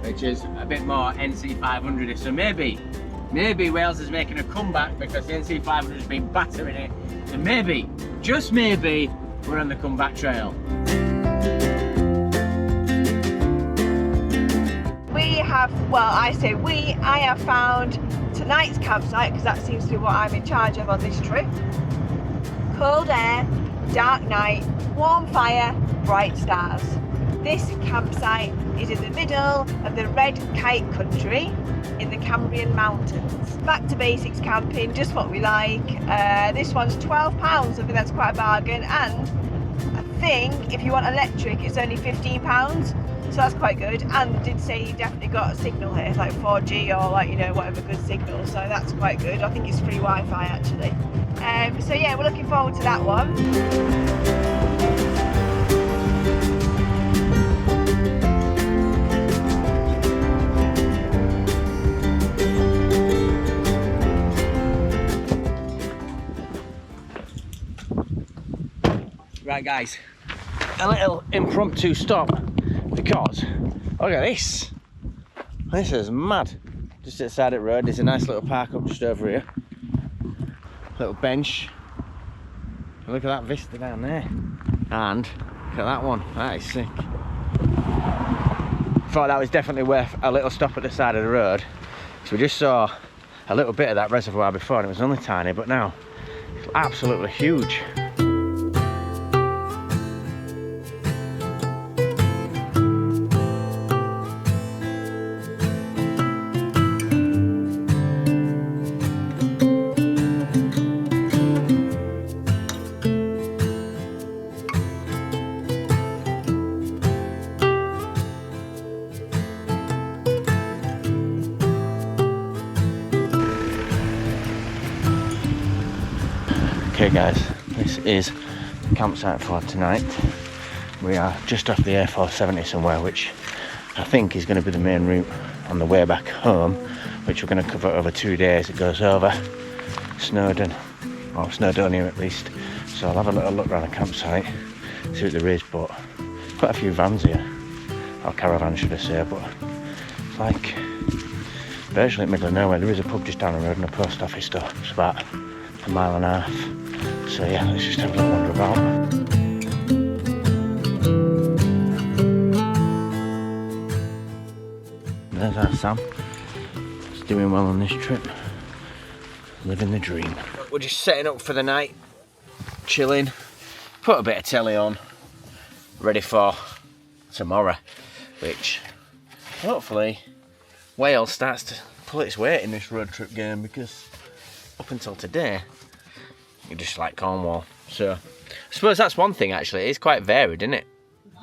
which is a bit more NC500. So maybe Wales is making a comeback because the NC500 has been battering it. So maybe, just maybe, we're on the comeback trail. I have found tonight's campsite, because that seems to be what I'm in charge of on this trip. Cold air, dark night, warm fire, bright stars. This campsite is in the middle of the Red Kite country in the Cambrian Mountains. Back to basics camping, just what we like. This one's £12, I think that's quite a bargain, and I think if you want electric it's only £15, so that's quite good. And I did say you definitely got a signal here, like 4G or like, you know, whatever good signal, so that's quite good. I think it's free Wi-Fi actually. So yeah, we're looking forward to that one. Right guys, a little impromptu stop because look at this. This is mad. just at the side of the road. There's a nice little park up just over here. Little bench. Look at that vista down there. And look at that one. That is sick. Thought that was definitely worth a little stop at the side of the road. So we just saw a little bit of that reservoir before and it was only tiny, but now it's absolutely huge. Okay guys, this is the campsite for tonight. We are just off the A470 somewhere, which I think is going to be the main route on the way back home, which we're going to cover over 2 days. It goes over Snowdon, or Snowdonia at least. So I'll have a little look around the campsite, see what there is, but quite a few vans here, or caravans should I say, but it's like virtually in the middle of nowhere. There is a pub just down the road and a post office though. It's about a mile and a half. So yeah, let's just have a little wander about. There's our Sam. He's doing well on this trip. Living the dream. We're just setting up for the night. Chilling. Put a bit of telly on. Ready for tomorrow. Which, hopefully, Wales starts to pull its weight in this road trip game, because up until today, you're just like Cornwall. So I suppose that's one thing actually, it's quite varied, isn't it?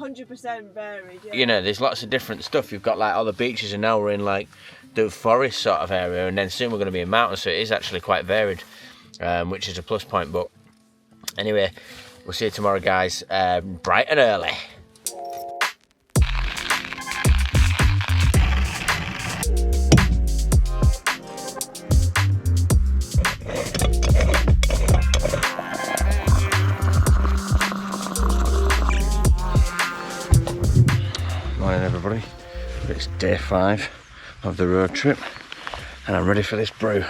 100% varied, yeah. You know, there's lots of different stuff. You've got like all the beaches, and now we're in like the forest sort of area, and then soon we're going to be in mountains, so it is actually quite varied, which is a plus point. But anyway, we'll see you tomorrow guys, bright and early. Morning everybody, it's day 5 of the road trip and I'm ready for this brew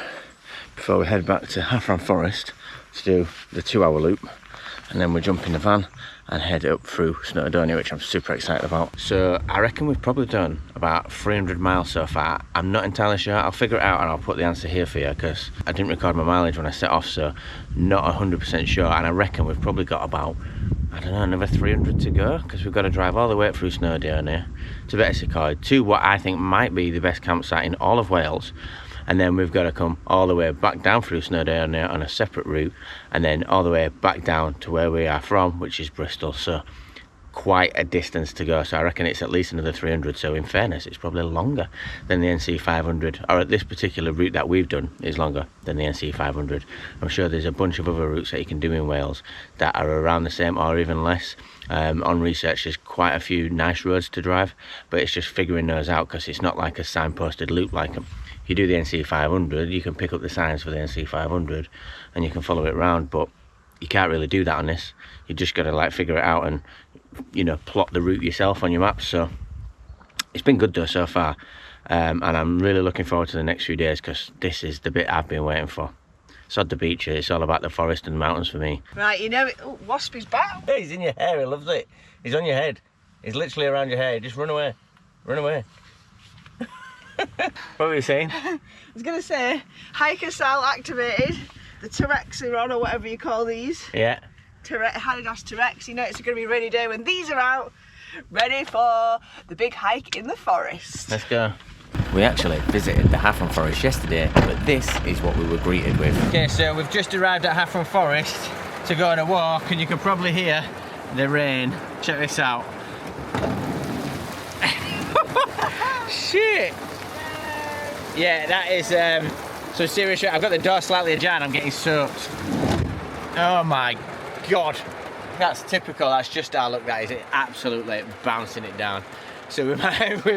before we head back to Haffron Forest to do the 2-hour loop, and then we jump in the van and head up through Snowdonia, which I'm super excited about. So I reckon we've probably done about 300 miles so far. I'm not entirely sure, I'll figure it out and I'll put the answer here for you, because I didn't record my mileage when I set off, so not 100% sure. And I reckon we've probably got about, I don't know, another 300 to go, because we've got to drive all the way up through Snowdonia to Bettysecoid, to what I think might be the best campsite in all of Wales, and then we've got to come all the way back down through Snowdonia on a separate route, and then all the way back down to where we are from, which is Bristol. So quite a distance to go, so I reckon it's at least another 300. So in fairness, it's probably longer than the NC500, or at this particular route that we've done is longer than the NC500. I'm sure there's a bunch of other routes that you can do in Wales that are around the same or even less. On research, there's quite a few nice roads to drive, but it's just figuring those out, because it's not like a signposted loop like them. You do the NC500, you can pick up the signs for the NC500 and you can follow it around, but you can't really do that on this. You just got to like figure it out and, you know, plot the route yourself on your maps. So it's been good though so far, and I'm really looking forward to the next few days, because this is the bit I've been waiting for. Sod the beach, it's all about the forest and mountains for me. Right, you know it. Oh, wasp is back. Hey, he's in your hair, he loves it. He's on your head. He's literally around your hair. Just run away. Run away. What were you saying? I was going to say, hiker style activated. The T-Rex are on, or whatever you call these. Yeah. Adidas T-Rex. You know it's going to be a rainy day when these are out, ready for the big hike in the forest. Let's go. We actually visited the Haffron Forest yesterday, but this is what we were greeted with. Okay, so we've just arrived at Haffron Forest to go on a walk, and you can probably hear the rain. Check this out. Shit! Yeah, that is so seriously. I've got the door slightly ajar and I'm getting soaked. Oh my god, that's typical. That's just our luck. That is it, absolutely bouncing it down. So we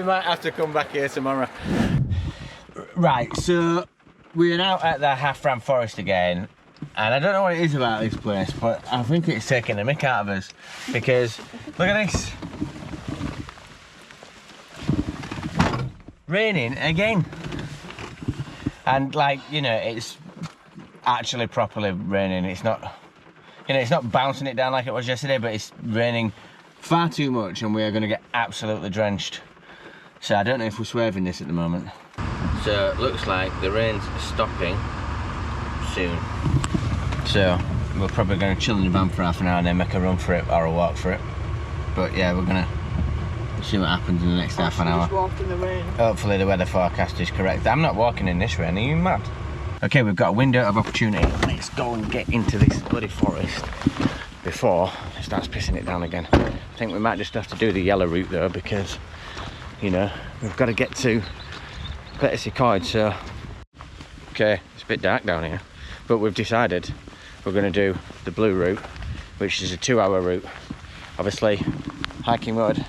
might have to come back here tomorrow. Right, so we're now at the Haffron Forest again, and I don't know what it is about this place, but I think it's taking the mick out of us, because look at this. Raining again. And like, you know, it's actually properly raining. It's not, you know, it's not bouncing it down like it was yesterday, but it's raining far too much and we are going to get absolutely drenched. So I don't know if we're swerving this at the moment. So it looks like the rain's stopping soon. So we're probably going to chill in the van for half an hour and then make a run for it or a walk for it. But yeah, we're going to see what happens in the next half an hour. Just walk in the rain. Hopefully the weather forecast is correct. I'm not walking in this rain, are you mad? Okay, we've got a window of opportunity. Let's go and get into this bloody forest before it starts pissing it down again. I think we might just have to do the yellow route though, because, you know, we've got to get to Petticoat, so... Okay, it's a bit dark down here, but we've decided we're going to do the blue route, which is a 2-hour route. Obviously, hiking mode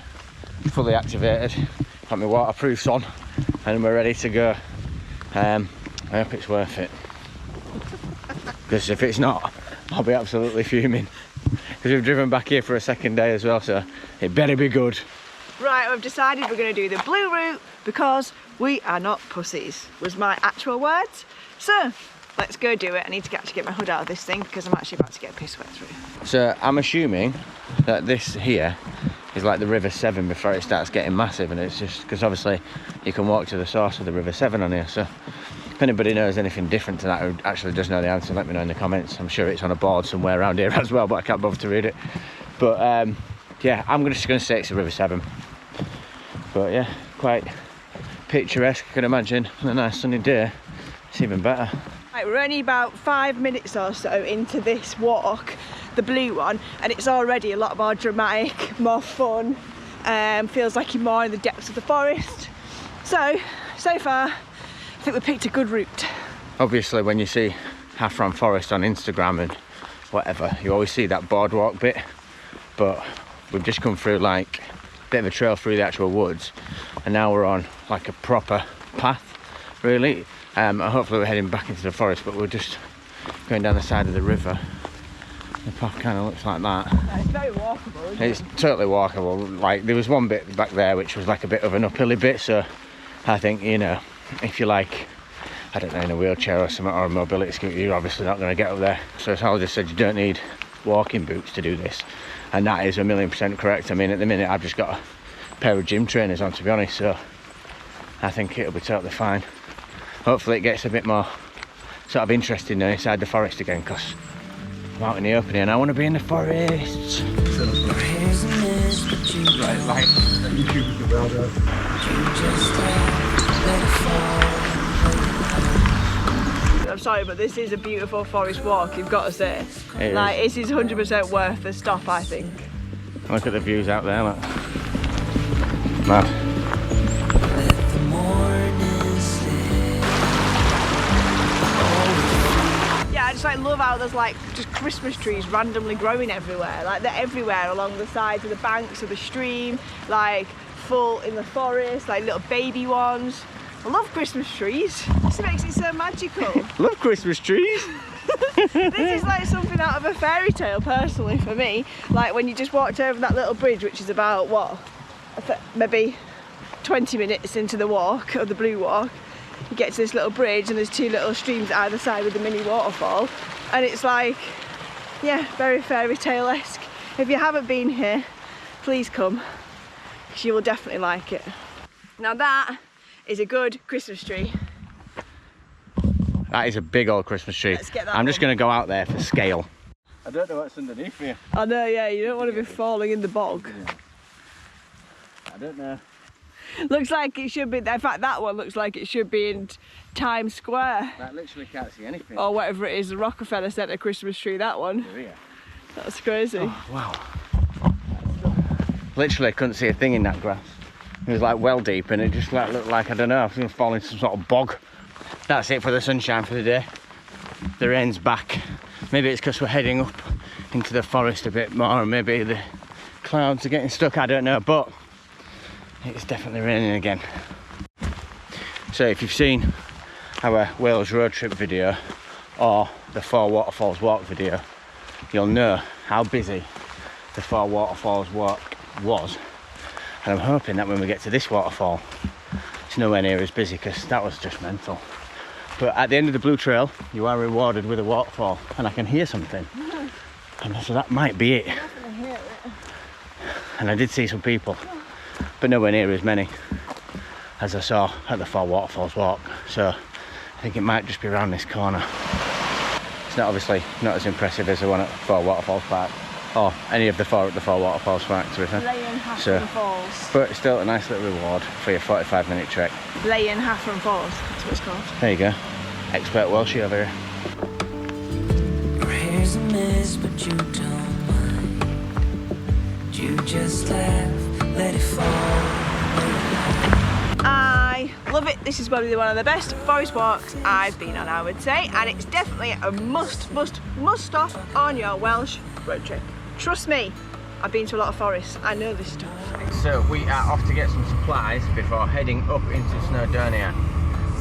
fully activated, got my waterproofs on, and we're ready to go. I hope it's worth it, because if it's not, I'll be absolutely fuming, because we've driven back here for a second day as well, so it better be good. Right, we've decided we're going to do the blue route because we are not pussies, was my actual words. So let's go do it. I need to actually get my hood out of this thing because I'm actually about to get piss wet through. So I'm assuming that this here is like the River Severn before it starts getting massive, and it's just because obviously you can walk to the source of the River Severn on here. So if anybody knows anything different to that, who actually does know the answer, let me know in the comments. I'm sure it's on a board somewhere around here as well, but I can't bother to read it. But yeah, I'm just going to say it's the River Severn. But yeah, quite picturesque, I can imagine. On a nice sunny day, it's even better. Right, we're only about 5 minutes or so into this walk, the blue one, and it's already a lot more dramatic, more fun. Feels like you're more in the depths of the forest. So far, I think we picked a good route. Obviously, when you see Haffron Forest on Instagram and whatever, you always see that boardwalk bit, but we've just come through like a bit of a trail through the actual woods, and now we're on like a proper path, really. Hopefully we're heading back into the forest, but we're just going down the side of the river. The path kind of looks like that. Yeah, it's very walkable, isn't it? It's totally walkable. Like, there was one bit back there which was like a bit of an uphilly bit, so I think, you know, if you like, I don't know, in a wheelchair or something, or a mobility scooter, you're obviously not going to get up there. So as Hal just said, you don't need walking boots to do this, and that is 1,000,000% correct. I mean, at the minute I've just got a pair of gym trainers on, to be honest, so I think it'll be totally fine. Hopefully it gets a bit more sort of interesting now inside the forest again, because I'm out in the open here and I want to be in the forest. Right. I'm sorry, but this is a beautiful forest walk, you've got to say. Like, this is 100% worth the stop, I think. Look at the views out there, look. Mad. Yeah, I just like love how there's like just Christmas trees randomly growing everywhere. Like, they're everywhere along the sides of the banks of the stream, like full in the forest, like little baby ones. I love Christmas trees. This makes it so magical. Love Christmas trees. This is like something out of a fairy tale, personally, for me. Like when you just walked over that little bridge, which is about, what, maybe 20 minutes into the walk, or the blue walk, you get to this little bridge and there's two little streams either side with a mini waterfall, and it's like, yeah, very fairy tale-esque. If you haven't been here, please come, because you will definitely like it. Now that is a good Christmas tree. That is a big old Christmas tree. Let's get that I'm just going to go out there for scale. I don't know what's underneath here. I know, yeah, you don't want to be falling in the bog. Yeah. I don't know. Looks like it should be, in fact that one looks like it should be in Times Square. I literally can't see anything. Or whatever it is, the Rockefeller Centre Christmas tree, that one. Yeah. That's crazy. Oh, wow. Literally couldn't see a thing in that grass. It was like well deep, and it just like looked like, I don't know, I was going to fall into some sort of bog. That's it for the sunshine for the day. The rain's back. Maybe it's because we're heading up into the forest a bit more, and maybe the clouds are getting stuck, I don't know, but it's definitely raining again. So if you've seen our Wales road trip video or the 4 waterfalls walk video, you'll know how busy the 4 waterfalls walk was. And I'm hoping that when we get to this waterfall, it's nowhere near as busy, because that was just mental. But at the end of the blue trail, you are rewarded with a waterfall, and I can hear something. And so that might be it. And I did see some people, but nowhere near as many as I saw at the Four Waterfalls walk. So I think it might just be around this corner. It's not obviously not as impressive as the one at Four Waterfalls Park, or any of the four at the Four Waterfalls Park, to be fair. Blaine Falls. But it's still a nice little reward for your 45-minute trek. Blaine Falls, that's what it's called. There you go. Expert Welshie over here. Here's a mess, but you don't mind. You just laugh, let it fall. I love it. This is probably one of the best forest walks I've been on, I would say, and it's definitely a must stop on your Welsh road trip. Trust me, I've been to a lot of forests. I know this stuff. So we are off to get some supplies before heading up into Snowdonia.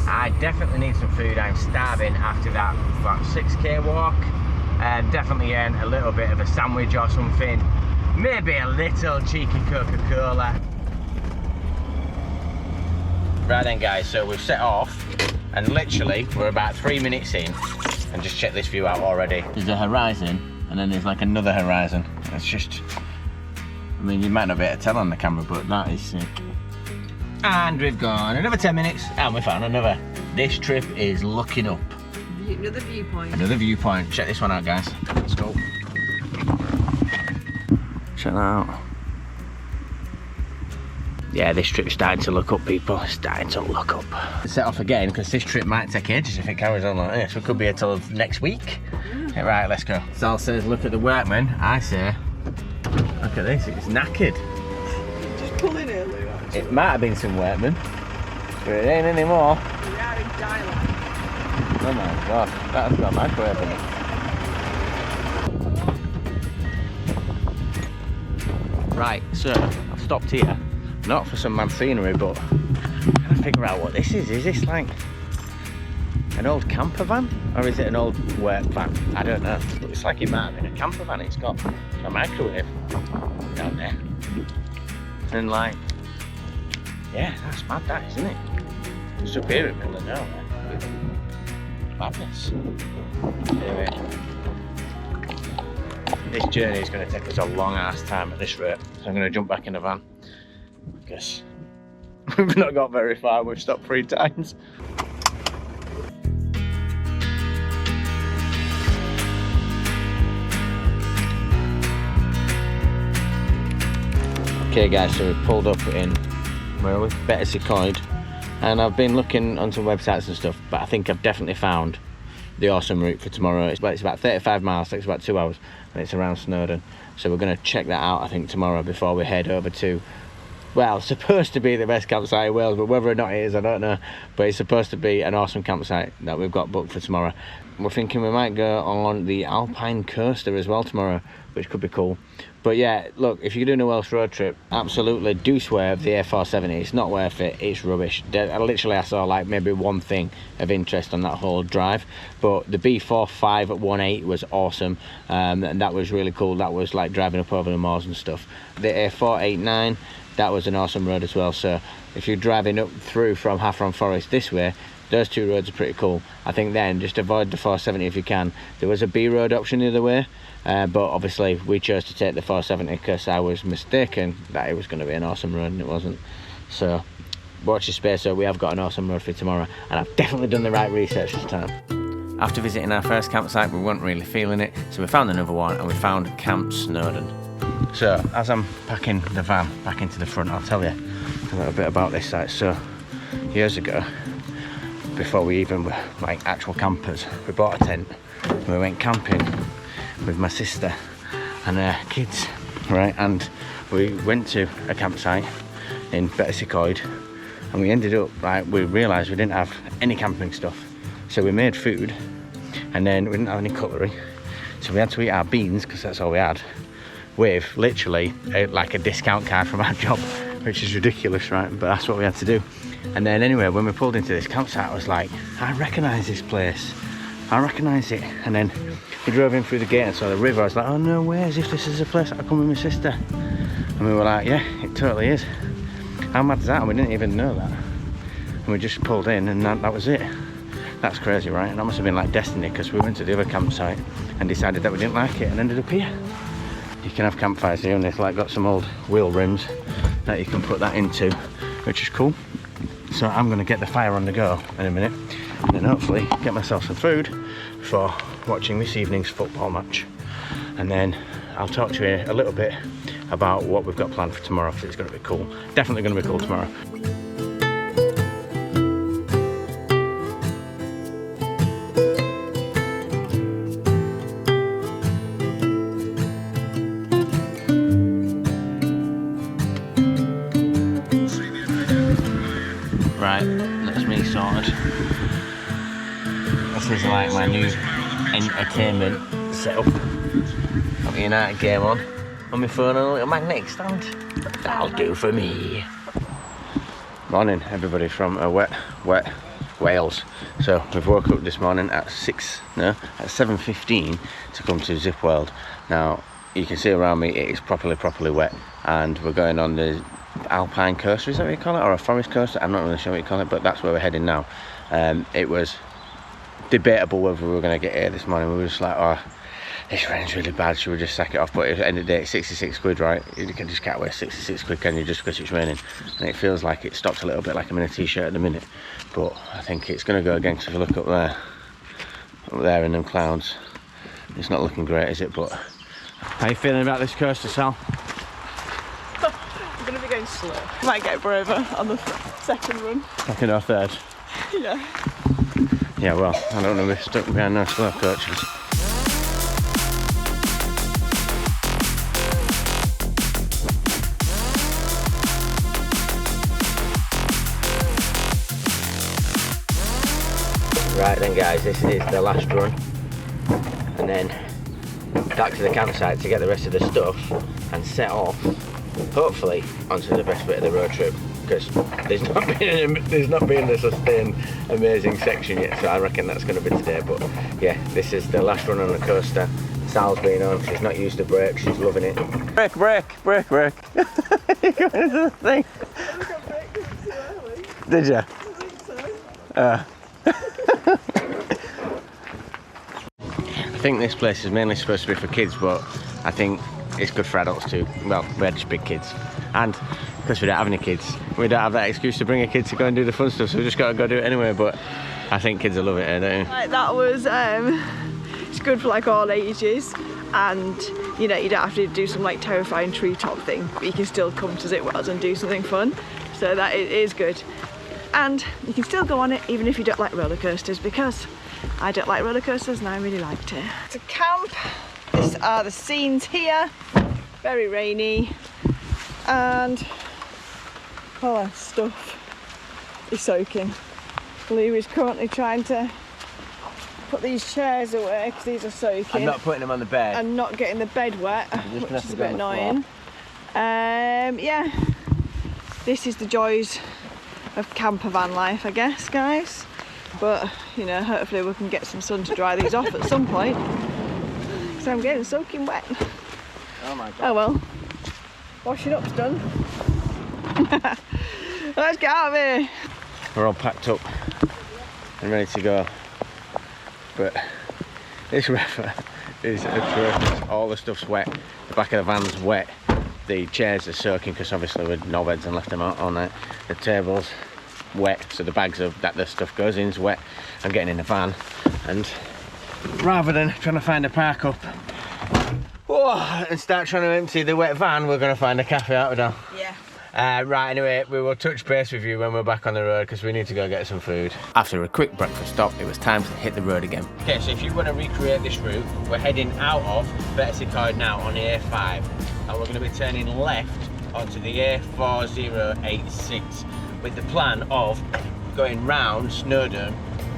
I definitely need some food. I'm starving after that about 6k walk. Definitely a little bit of a sandwich or something. Maybe a little cheeky Coca-Cola. Right then guys, so we've set off and literally we're about 3 minutes in, and just check this view out already. There's a horizon and then there's like another horizon. It's just, I mean, you might not be able to tell on the camera, but that is sick. And we've gone another 10 minutes and we found another. This trip is looking up. Another viewpoint. Another viewpoint. Check this one out, guys. Let's go. Check that out. Yeah, this trip's starting to look up, people. It's starting to look up. Set off again, because this trip might take ages if it carries on like this. We could be here till next week. Yeah, right, let's go. Sal says, look at the workman. I say, look at this, it's knackered. Just pull in earlier. It might have been some workmen, but it ain't anymore. We are in Thailand. Oh my god, that's got a microwave in it. Right, so I've stopped here, not for some mad scenery, but I'm trying to figure out what this is. Is this like an old camper van, or is it an old work van? I don't know. But it's like it might have been a camper van. It's got a microwave down there. And like, yeah, that's mad, that, isn't it? It's up here at middle of nowhere. Madness. Anyway, this journey is going to take us a long ass time at this rate, so I'm going to jump back in the van. I guess we've not got very far, we've stopped 3 times. Okay guys, so we've pulled up in, where are we? Bettysecoid. And I've been looking on some websites and stuff, but I think I've definitely found the awesome route for tomorrow. It's about 35 miles, takes about 2 hours, and it's around Snowdon. So we're going to check that out, I think, tomorrow before we head over to, well, it's supposed to be the best campsite in Wales, but whether or not it is, I don't know. But it's supposed to be an awesome campsite that we've got booked for tomorrow. We're thinking we might go on the Alpine Coaster as well tomorrow, which could be cool. But yeah, look, if you're doing a Welsh road trip, absolutely do swerve the A470. It's not worth it, it's rubbish. I saw like maybe one thing of interest on that whole drive, but the B45 at 1.8 was awesome, and that was really cool. That was like driving up over the moors and stuff. The A489, that was an awesome road as well. So if you're driving up through from Haffron Forest this way, those 2 roads are pretty cool. I think then just avoid the 470 if you can. There was a B road option the other way, but obviously we chose to take the 470 because I was mistaken that it was going to be an awesome road and it wasn't. So watch your space. So we have got an awesome road for tomorrow, and I've definitely done the right research this time. After visiting our first campsite, we weren't really feeling it, so we found another one, and we found Camp Snowdon. So as I'm packing the van back into the front, I'll tell you a little bit about this site. So years ago, before we even were like actual campers, we bought a tent and we went camping with my sister and her kids, right? And we went to a campsite in Bettysecoid, and we ended up, like, we realised we didn't have any camping stuff, so we made food, and then we didn't have any cutlery, so we had to eat our beans, because that's all we had, with literally like a discount card from our job, which is ridiculous, right? But that's what we had to do. And then anyway, when we pulled into this campsite, I was like, I recognise this place, I recognise it. And then we drove in through the gate and saw the river. I was like, oh no way, as if this is a place I come with my sister. And we were like, yeah, it totally is. How mad is that? And we didn't even know that. And we just pulled in, and that was it. That's crazy, right? And that must have been like destiny, because we went to the other campsite and decided that we didn't like it and ended up here. You can have campfires here, and they've like got some old wheel rims that you can put that into, which is cool. So I'm gonna get the fire on the go in a minute, and then hopefully get myself some food for watching this evening's football match. And then I'll talk to you a little bit about what we've got planned for tomorrow, because it's gonna be cool. Definitely gonna be cool tomorrow. Right, that's me sorted. This is like my new entertainment setup. Got the United game on my phone and a little magnetic stand. That'll do for me. Morning everybody from wet Wales. So we've woke up this morning at 7:15 to come to Zip World. Now you can see around me it is properly wet, and we're going on the Alpine coaster, is that what you call it, or a forest coaster? I'm not really sure what you call it, but that's where we're heading now. It was debatable whether we were going to get here this morning. We were just like, oh, this rain's really bad, should we just sack it off? But at the end of the day, it's 66 quid, right? You just can't wear 66 quid, can you, just because it's raining? And it feels like it stopped a little bit, like I'm in a t-shirt at the minute, but I think it's going to go again, because if you look up there in them clouds, it's not looking great, is it? But how are you feeling about this coaster, Sal? I'm going to be going slow. Might get braver on the second run. Second or third? Yeah. Yeah, well, I don't want to be stuck behind no slow coaches. Right then guys, this is the last run, and then back to the campsite to get the rest of the stuff and set off, hopefully, onto the best bit of the road trip, because there's not been a sustained amazing section yet, so I reckon that's going to be today. But yeah, this is the last run on the coaster. Sal's been on, she's not used to brakes, she's loving it. Brake! You're going into the thing. Did you? I think this place is mainly supposed to be for kids, but I think it's good for adults too. Well, we're just big kids, and because we don't have any kids, we don't have that excuse to bring a kid to go and do the fun stuff, so we just got to go do it anyway. But I think kids will love it, don't you? Like, that was it's good for like all ages, and you know, you don't have to do some like terrifying treetop thing, but you can still come to Zip World and do something fun, so that it is good. And you can still go on it even if you don't like roller coasters, because I don't like roller coasters and I really liked it. To camp, these are the scenes here. Very rainy, and all our stuff is soaking. Lou is currently trying to put these chairs away because these are soaking. I'm not putting them on the bed. And not getting the bed wet, which is a bit annoying. Yeah, this is the joys of campervan life, I guess, guys. But you know, hopefully we can get some sun to dry these off at some point, because I'm getting soaking wet. Oh my god. Oh well, washing up's done. Let's get out of here. We're all packed up and ready to go, but this river is atrocious. All the stuff's wet, the back of the van's wet, the chairs are soaking because obviously we'd no beds and left them out all night. The table's wet, so the bags of that the stuff goes in is wet. I'm getting in the van, and rather than trying to find a park up and start trying to empty the wet van, we're going to find a cafe, aren't we, Dal? Yeah. Right, anyway, we will touch base with you when we're back on the road, because we need to go get some food. After a quick breakfast stop, it was time to hit the road again. Okay, so if you want to recreate this route, we're heading out of Bettycard now on the A5, and we're going to be turning left onto the A4086 with the plan of going round Snowdon,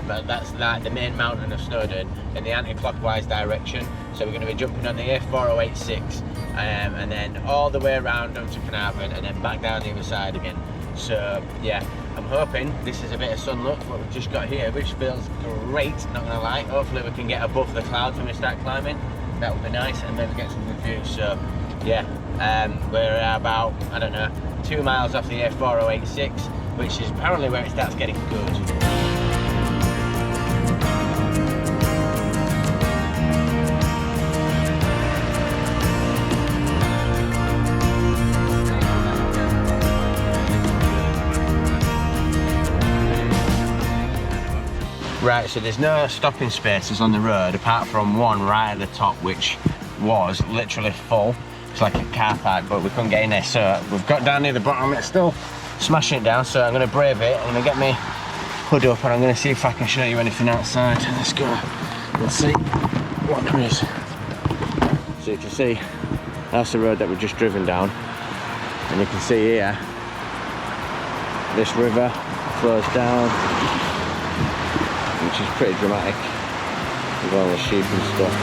but that's like the main mountain of Snowdon, in the anti-clockwise direction. So we're going to be jumping on the A4086 and then all the way around onto Carnarvon and then back down the other side again. So yeah, I'm hoping this is a bit of sun look what we've just got here, which feels great, not gonna lie. Hopefully we can get above the clouds when we start climbing. That would be nice, and maybe get some good views. So yeah, we're about, I don't know, 2 miles off the A4086, which is apparently where it starts getting good. Right, so there's no stopping spaces on the road apart from one right at the top, which was literally full. It's like a car park, but we couldn't get in there, so we've got down near the bottom. It's still smashing it down, so I'm going to brave it. I'm going to get my hood up and I'm going to see if I can show you anything outside. Let's go. Let's see what there is. So you can see that's the road that we've just driven down, and you can see here this river flows down, which is pretty dramatic with all the sheep and stuff.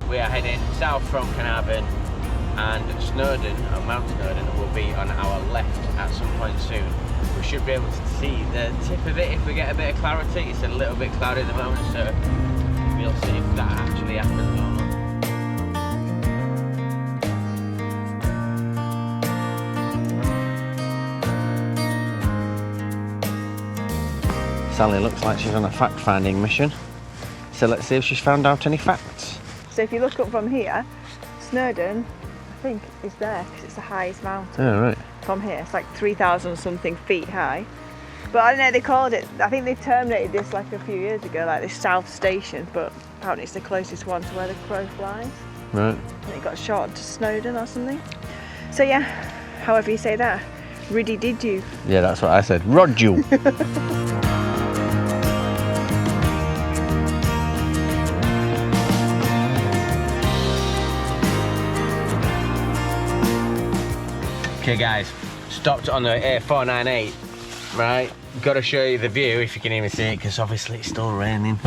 We are heading south from Carnarvon, and Snowdon, or Mount Snowdon, will be on our left at some point soon. We should be able to see the tip of it if we get a bit of clarity. It's a little bit cloudy at the moment, so we'll see if that actually happens or not. Sally looks like she's on a fact-finding mission, so let's see if she's found out any facts. So if you look up from here, Snowdon, I think, is there because it's the highest mountain. Oh, right. From here, it's like 3,000 something feet high. But I don't know, they called it, I think they terminated this like a few years ago, like this South Station, but apparently it's the closest one to where the crow flies. Right. And it got shot to Snowdon or something. So yeah, however you say that, Riddy did you. Yeah, that's what I said. Rod you. Okay guys, stopped on the A498, right? Got to show you the view if you can even see it, because obviously it's still raining.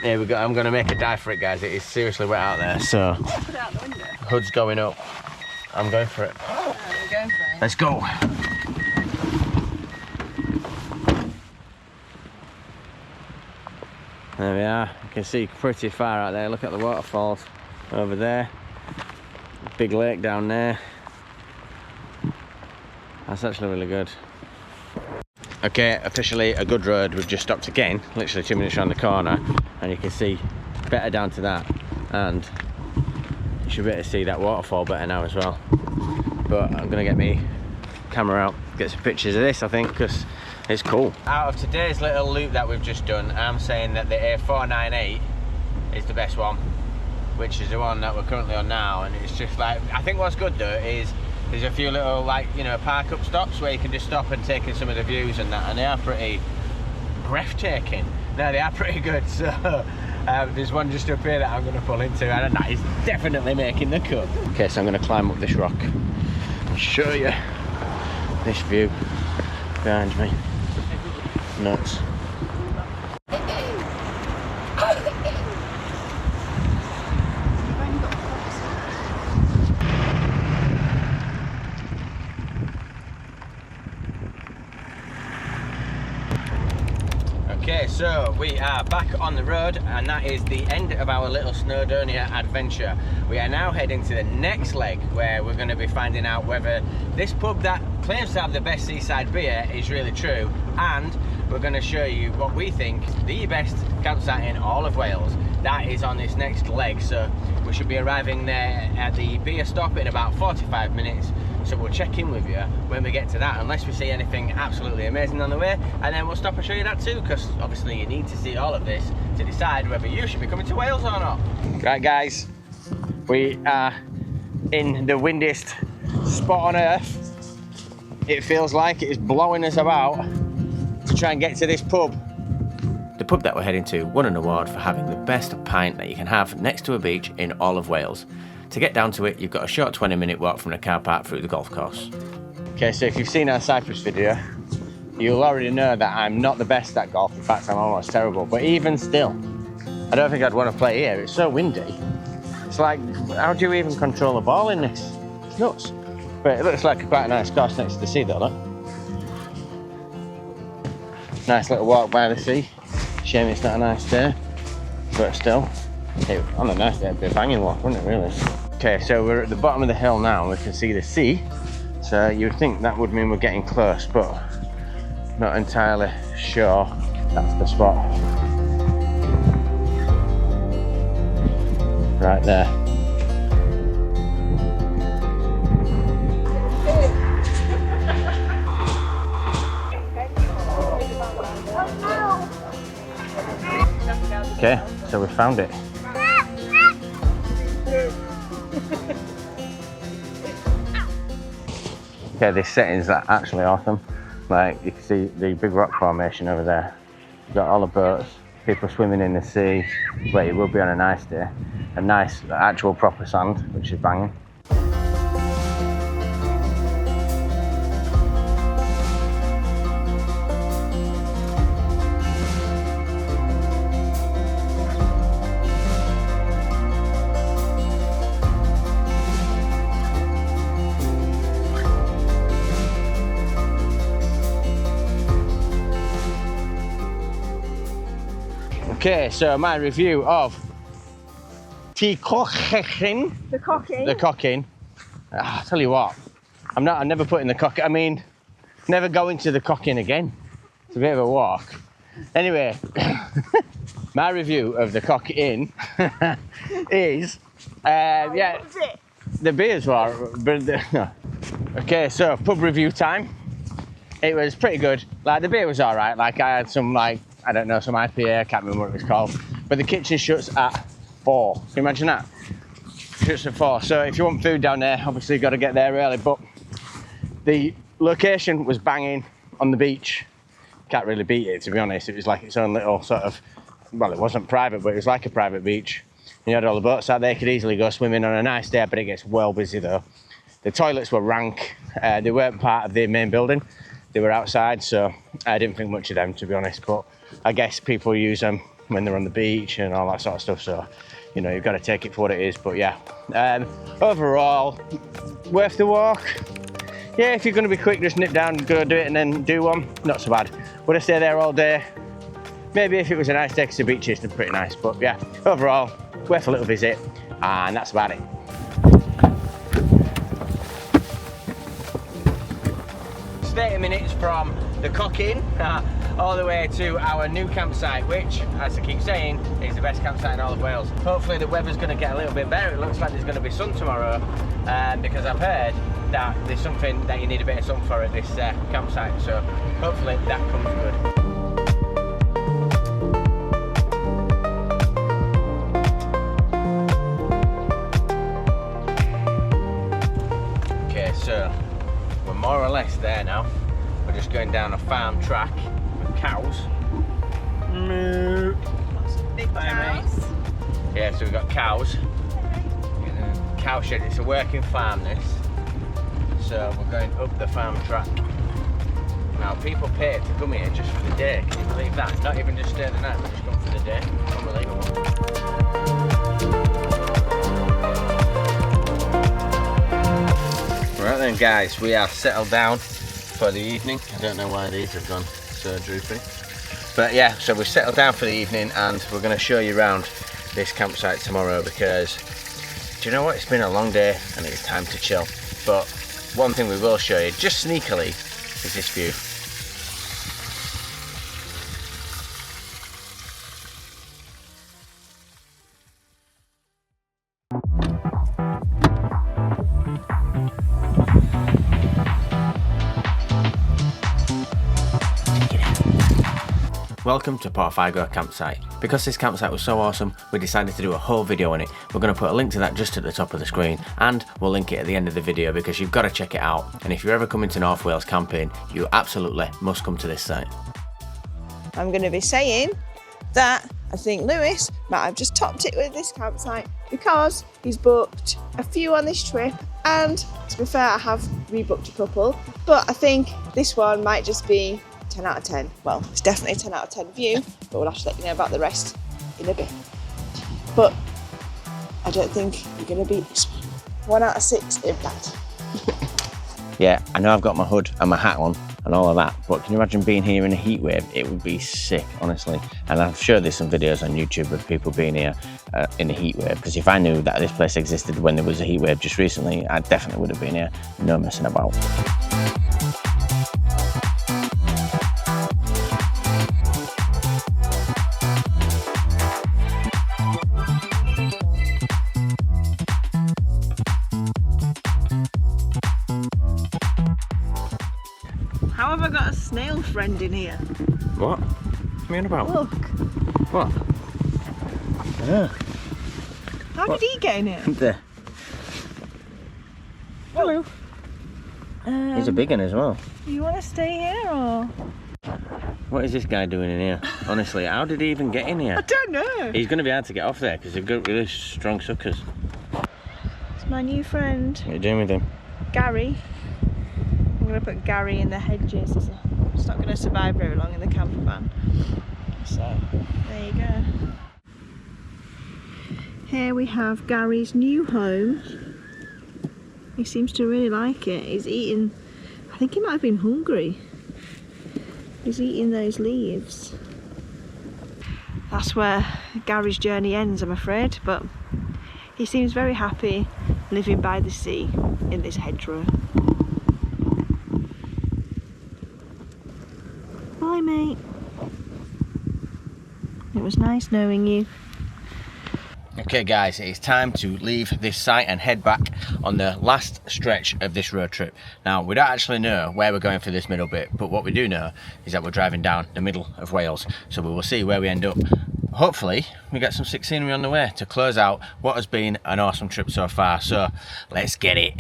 Here we go, I'm going to make a dive for it guys, it is seriously wet out there, so Put it out the window. hood's going up. I'm going for it. Oh, we're going for it. Let's go. There we are, you can see pretty far out there, look at the waterfalls over there. Big lake down there. That's actually really good. Okay, officially a good road. We've just stopped again, literally 2 minutes around the corner, and you can see better down to that, and you should be able to see that waterfall better now as well. But I'm gonna get my camera out, get some pictures of this, I think, because it's cool. Out of today's little loop that we've just done, I'm saying that the A498 is the best one, which is the one that we're currently on now, and it's just like, I think what's good though is there's a few little, like, you know, park up stops where you can just stop and take in some of the views and that, and they are pretty breathtaking. No, they are pretty good, so there's one just up here that I'm going to pull into, and that is definitely making the cut. Okay, so I'm going to climb up this rock and show you this view behind me. Nuts. Okay, so we are back on the road, and that is the end of our little Snowdonia adventure. We are now heading to the next leg, where we're going to be finding out whether this pub that claims to have the best seaside beer is really true, and we're going to show you what we think the best campsite in all of Wales. That is on this next leg, so we should be arriving there at the beer stop in about 45 minutes. So we'll check in with you when we get to that, unless we see anything absolutely amazing on the way, and then we'll stop and show you that too, because obviously you need to see all of this to decide whether you should be coming to Wales or not. Right guys, we are in the windiest spot on earth. It feels like it is blowing us about to try and get to this pub. The pub that we're heading to won an award for having the best pint that you can have next to a beach in all of Wales. To get down to it, you've got a short 20-minute walk from the car park through the golf course. Okay, so if you've seen our Cyprus video, you'll already know that I'm not the best at golf. In fact, I'm almost terrible. But even still, I don't think I'd want to play here. It's so windy. It's like, how do you even control the ball in this? It's nuts. But it looks like quite a nice course next to the sea though, look. Nice little walk by the sea. Shame it's not a nice day, but still. On a nice day, it'd be a banging walk, wouldn't it, really? Okay, so we're at the bottom of the hill now, and we can see the sea. So you'd think that would mean we're getting close, but not entirely sure. That's the spot. Right there. Okay, so we found it. Okay, this setting's actually awesome. Like, you can see the big rock formation over there. You've got all the boats, people swimming in the sea, where you will be on a nice day. A nice, actual proper sand, which is banging. Okay, so my review of the cocking. The cocking. I tell you what, I'm never putting the cock. I mean, never going to the cocking again. It's a bit of a walk. Anyway, my review of the cocking is, yeah, the beers were. Okay, so pub review time. It was pretty good. Like, the beer was all right. Like, I had some, like, I don't know, some IPA, I can't remember what it was called. But the kitchen shuts at 4. Can you imagine that? Shuts at 4. So if you want food down there, obviously you've got to get there early. But the location was banging on the beach. Can't really beat it, to be honest. It was like its own little sort of, well, it wasn't private, but it was like a private beach. You had all the boats out there. You could easily go swimming on a nice day, but it gets well busy though. The toilets were rank. They weren't part of the main building. They were outside, so I didn't think much of them, to be honest. But I guess people use them when they're on the beach and all that sort of stuff. So, you know, you've got to take it for what it is. But yeah, overall, worth the walk. Yeah, if you're going to be quick, just nip down, go do it and then do one. Not so bad. Would I stay there all day? Maybe if it was a nice day, because the beach is pretty nice. But yeah, overall, worth a little visit. And that's about it. It's 30 minutes from the cocking all the way to our new campsite, which, as I keep saying, is the best campsite in all of Wales. Hopefully the weather's going to get a little bit better. It looks like there's going to be sun tomorrow, because I've heard that there's something that you need a bit of sun for at this campsite, so hopefully that comes good. Okay, so we're more or less there now. We're just going down a farm track with cows. Big cows. Yeah, so we've got cows. Cow shed, it's a working farm this. So we're going up the farm track. Now people pay to come here just for the day, can you believe that? Not even just stay the night, but just come for the day. Unbelievable. Right then guys, we are settled down for the evening. I don't know why these have gone so droopy. But yeah, so we've settled down for the evening and we're going to show you around this campsite tomorrow because, do you know what? It's been a long day and it's time to chill. But one thing we will show you, just sneakily, is this view. Welcome to Portfigo campsite. Because this campsite was so awesome, we decided to do a whole video on it. We're going to put a link to that just at the top of the screen, and we'll link it at the end of the video because you've got to check it out. And if you're ever coming to North Wales camping, you absolutely must come to this site. I'm going to be saying that I think Lewis might have just topped it with this campsite because he's booked a few on this trip, and to be fair, I have rebooked a couple, but I think this one might just be 10 out of 10. Well, it's definitely a 10 out of 10 view, but we'll have to let you know about the rest in a bit. But I don't think you're going to beat this one. 1 out of 6 impact. Yeah, I know I've got my hood and my hat on and all of that, but can you imagine being here in a heat wave? It would be sick, honestly. And I'm sure there's some videos on YouTube of people being here in a heat wave, because if I knew that this place existed when there was a heat wave just recently, I definitely would have been here. No messing about. snail friend in here. What? What are you on about? Look. What? Yeah. How did he get in here? There. Hello. He's a big one as well. You want to stay here or? What is this guy doing in here? Honestly, how did he even get in here? I don't know. He's going to be hard to get off there because they've got really strong suckers. It's my new friend, What are you doing with him? Gary. I'm going to put Gary in the hedges. It's not going to survive very long in the camper van. So, there you go. Here we have Gary's new home. He seems to really like it. He's eating, I think he might have been hungry. He's eating those leaves. That's where Gary's journey ends, I'm afraid, but he seems very happy living by the sea in this hedgerow. Bye, mate. It was nice knowing you. Okay guys, it's time to leave this site and head back on the last stretch of this road trip. Now, we don't actually know where we're going for this middle bit, but what we do know is that we're driving down the middle of Wales. So we will see where we end up. Hopefully, we get some sick scenery on the way to close out what has been an awesome trip so far. So, let's get it.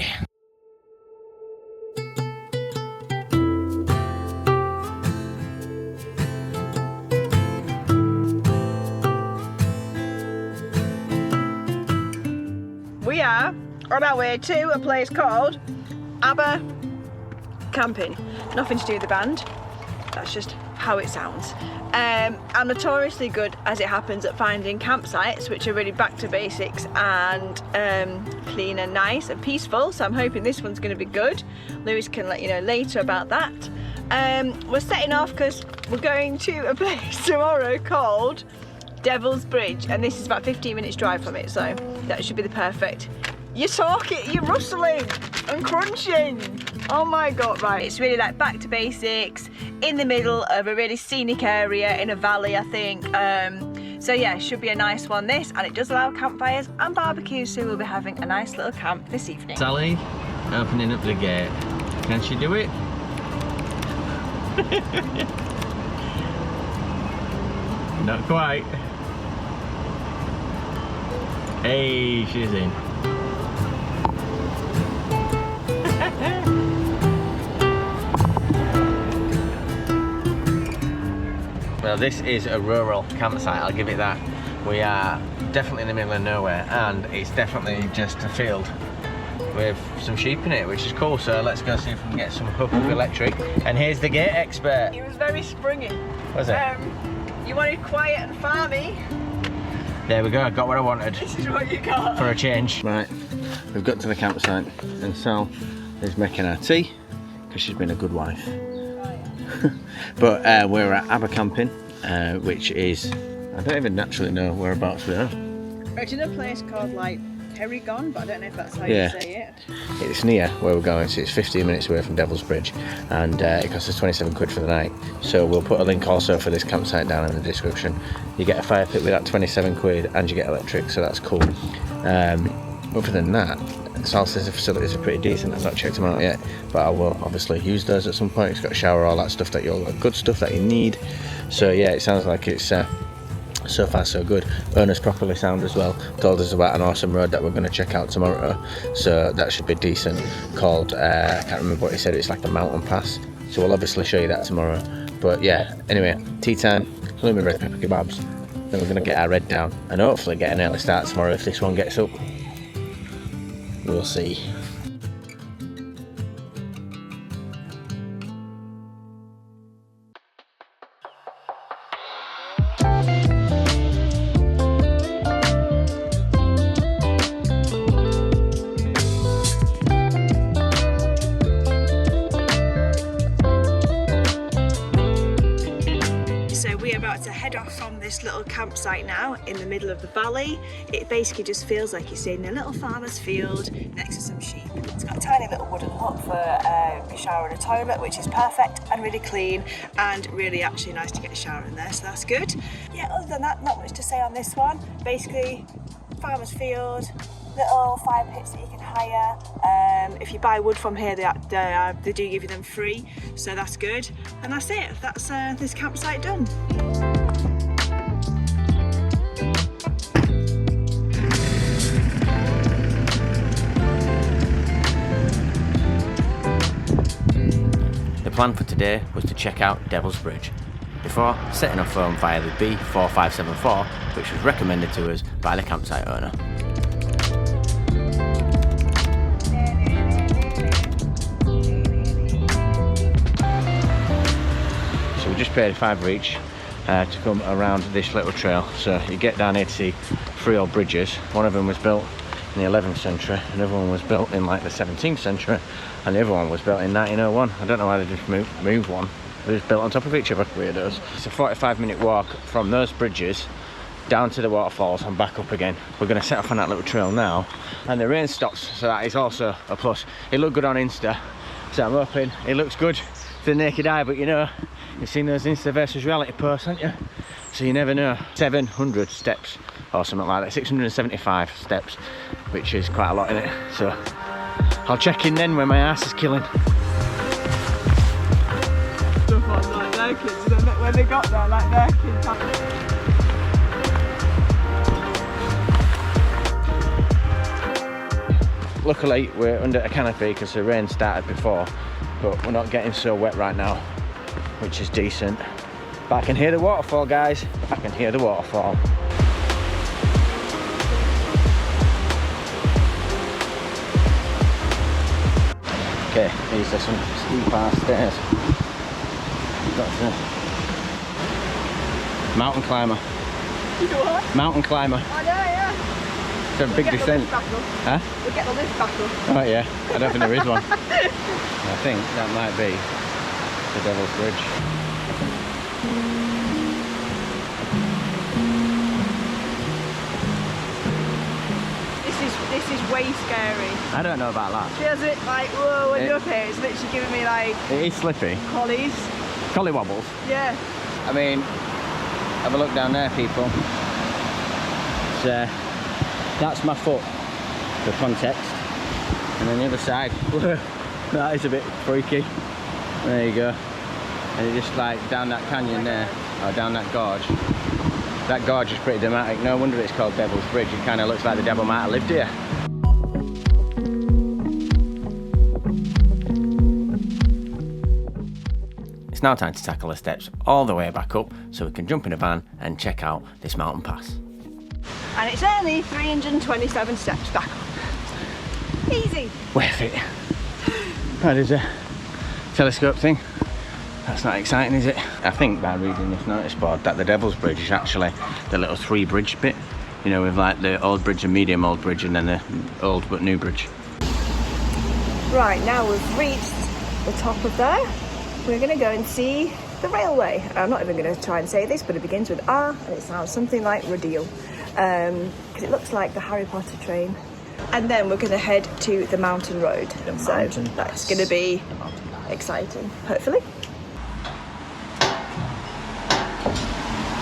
We are on our way to a place called Aber Camping. Nothing to do with the band, that's just how it sounds. I'm notoriously good, as it happens, at finding campsites which are really back to basics and clean and nice and peaceful, so I'm hoping this one's going to be good. Lewis can let you know later about that. We're setting off because we're going to a place tomorrow called Devil's Bridge, and this is about 15 minutes drive from it, so that should be the perfect. You're talking, you're rustling and crunching. Oh my god, right. It's really like back to basics, in the middle of a really scenic area in a valley, I think. So yeah, it should be a nice one, this, and it does allow campfires and barbecues, so we'll be having a nice little camp this evening. Sally, opening up the gate. Can she do it? Not quite. Hey, she's in. Well, this is a rural campsite, I'll give it that. We are definitely in the middle of nowhere, and it's definitely just a field with some sheep in it, which is cool. So let's go see if we can get some hook of electric. And here's the gate expert. He was very springy. Was it? You wanted quiet and farmy. There we go, I got what I wanted. This is what you got. For a change. Right, we've got to the campsite, and Sal is making our tea because she's been a good wife. But we're at Aber Camping, which is, I don't even naturally know whereabouts we are. It's in a place called like Terrigon, but I don't know if that's how you say it. It's near where we're going, so it's 15 minutes away from Devil's Bridge, and it costs us 27 quid for the night. So we'll put a link also for this campsite down in the description. You get a fire pit with that 27 quid and you get electric, so that's cool. Other than that, Sal says the facilities are pretty decent. I've not checked them out yet, but I will obviously use those at some point. It's got a shower, all that stuff, good stuff that you need. So yeah, it sounds like it's so far so good. Owner's properly sound as well. Told us about an awesome road that we're going to check out tomorrow, so that should be decent. Called I can't remember what he said. It's like a mountain pass, so we'll obviously show you that tomorrow. But yeah, anyway, tea time, halloumi red pepper kebabs, then we're going to get our red down and hopefully get an early start tomorrow if this one gets up. We'll see. To head off from this little campsite now in the middle of the valley. It basically just feels like you're sitting in a little farmer's field next to some sheep. It's got a tiny little wooden hut for a shower and a toilet, which is perfect and really clean, and really actually nice to get a shower in there, so that's good. Yeah, other than that, not much to say on this one. Basically, farmer's field, little fire pits that you can hire. If you buy wood from here, they do give you them free, so that's good. And that's it. That's this campsite done. The plan for today was to check out Devil's Bridge before setting off home via the B4574, which was recommended to us by the campsite owner. So we just paid £5 each to come around this little trail. So you get down here to see 3 old bridges. One of them was built in the 11th century, another one was built in like the 17th century, and the other one was built in 1901. I don't know why they just moved one. They just built on top of each other, weirdos. It's a 45-minute walk from those bridges down to the waterfalls and back up again. We're going to set off on that little trail now, and the rain stops, so that is also a plus. It looked good on Insta, so I'm hoping it looks good to the naked eye, but you know, you've seen those Insta versus reality posts, haven't you? So you never know. 700 steps or something like that, 675 steps, which is quite a lot in it. So I'll check in then when my ass is killing. Stuff on like their kids, when they got there, like their kids happened. Luckily we're under a canopy because the rain started before, but we're not getting so wet right now, which is decent. But I can hear the waterfall, guys. I can hear the waterfall. Okay, these are some steep ass stairs. That's a mountain climber. You do what? Mountain climber. I know, yeah. It's a big descent. Huh? We'll get the lift back up. Oh yeah, I don't think there is one. I think that might be the Devil's Bridge. This is way scary. I don't know about that. Feels a bit like, whoa, when you're up here, it's literally giving me like It is slippy. collies. Collie wobbles. Yeah. I mean, have a look down there, people. So, that's my foot, for context. And on the other side, that is a bit freaky. There you go. And it's just like down that canyon there, or down that gorge. That gorge is pretty dramatic. No wonder it's called Devil's Bridge. It kind of looks like the devil might have lived here. It's now time to tackle the steps all the way back up so we can jump in a van and check out this mountain pass. And it's only 327 steps back up. Easy. Worth it. That is a telescope thing. That's not exciting, is it? I think by reading this notice board that the Devil's Bridge is actually the little 3-bridge bit. You know, with like the old bridge and medium old bridge and then the old but new bridge. Right, now we've reached the top of there. We're going to go and see the railway. I'm not even going to try and say this, but it begins with R and it sounds something like Rodeo. Because it looks like the Harry Potter train. And then we're going to head to the mountain road. So that's going to be exciting, hopefully.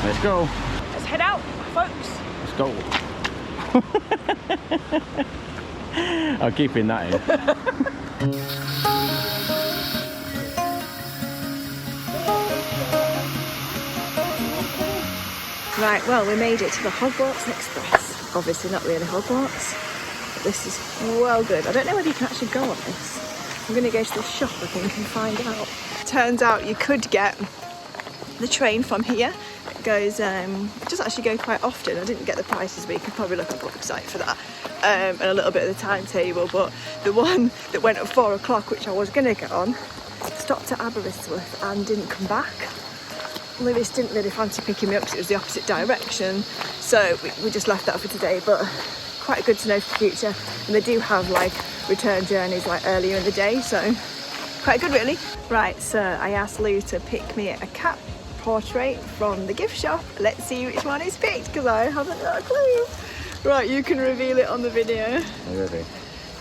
Let's go. Let's head out, folks. Let's go. I'm keeping that in. Right, well, we made it to the Hogwarts Express. Obviously not really Hogwarts, but this is well good. I don't know whether you can actually go on this. I'm going to go to the shop, I think, and find out. Turns out you could get the train from here. It goes, it does actually go quite often. I didn't get the prices, but you can probably look on the website for that. And a little bit of the timetable, but the one that went at 4 o'clock, which I was going to get on, stopped at Aberystwyth and didn't come back. Lewis didn't really fancy picking me up because it was the opposite direction, so we just left that for today, but quite good to know for the future. And they do have like return journeys like earlier in the day, so quite good really. Right, so I asked Lou to pick me a cat portrait from the gift shop. Let's see which one is picked because I haven't got a clue. Right, you can reveal it on the video. Are you ready?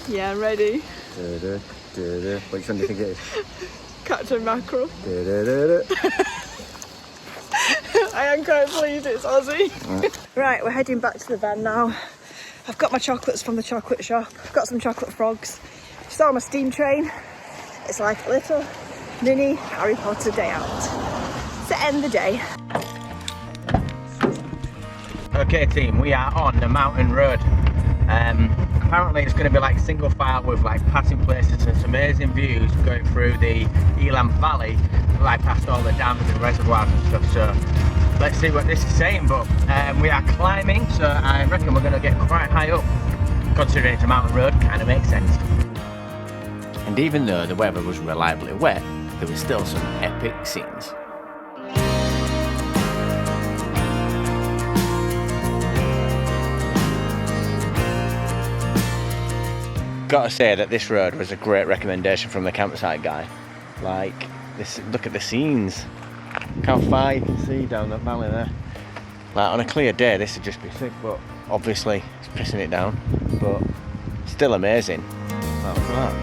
Yeah, I'm ready. Which one do you think it is? Captain Mackerel. I am quite pleased it's Aussie. Right, we're heading back to the van now. I've got my chocolates from the chocolate shop. I've got some chocolate frogs. Still on my steam train. It's like a little mini Harry Potter day out to end the day. Okay team, we are on the mountain road. Apparently it's going to be like single file with like passing places and some amazing views going through the Elam Valley, like past all the dams and reservoirs and stuff. So let's see what this is saying, but we are climbing, so I reckon we're going to get quite high up. Considering it's a mountain road, kind of makes sense. And even though the weather was reliably wet, there were still some epic scenes. Gotta say that this road was a great recommendation from the campsite guy. Like, this, look at the scenes. Look how far you can see down the valley there. Like, on a clear day this would just be sick, but obviously it's pissing it down. But still amazing. Like, look at that.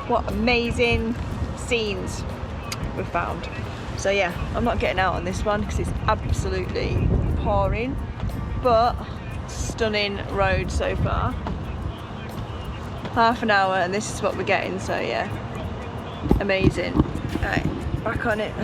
What amazing scenes we've found. So yeah, I'm not getting out on this one because it's absolutely pouring, but stunning road so far. Half an hour and this is what we're getting, so yeah, amazing. Right, back on it.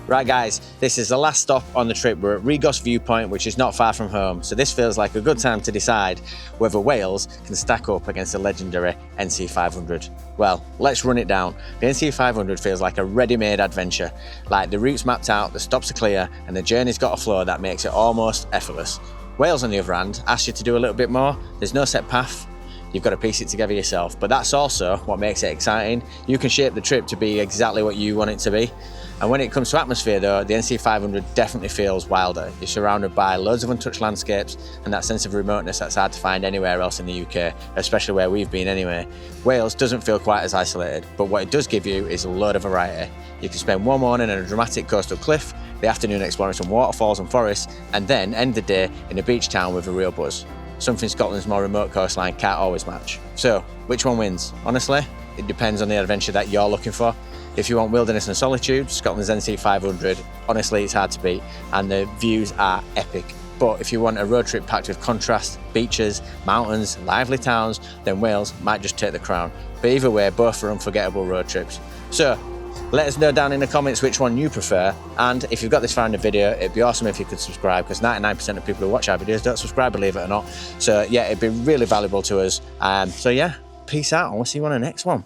Right guys, this is the last stop on the trip. We're at Regos Viewpoint, which is not far from home, so this feels like a good time to decide whether Wales can stack up against the legendary NC500. Well, let's run it down. The NC500 feels like a ready-made adventure, like the route's mapped out, the stops are clear, and the journey's got a flow that makes it almost effortless. Wales, on the other hand, asks you to do a little bit more. There's no set path. You've got to piece it together yourself, but that's also what makes it exciting. You can shape the trip to be exactly what you want it to be. And when it comes to atmosphere though, the NC500 definitely feels wilder. You're surrounded by loads of untouched landscapes and that sense of remoteness that's hard to find anywhere else in the UK, especially where we've been anyway. Wales doesn't feel quite as isolated, but what it does give you is a load of variety. You can spend one morning on a dramatic coastal cliff, the afternoon exploring some waterfalls and forests, and then end the day in a beach town with a real buzz. Something Scotland's more remote coastline can't always match. So, which one wins? Honestly, it depends on the adventure that you're looking for. If you want wilderness and solitude, Scotland's NC500, honestly, it's hard to beat, and the views are epic. But if you want a road trip packed with contrast, beaches, mountains, lively towns, then Wales might just take the crown. But either way, both are unforgettable road trips. So, let us know down in the comments which one you prefer, and if you've got this far in the video, it'd be awesome if you could subscribe, because 99% of people who watch our videos don't subscribe, believe it or not. So yeah, it'd be really valuable to us. So yeah, peace out, and we'll see you on the next one.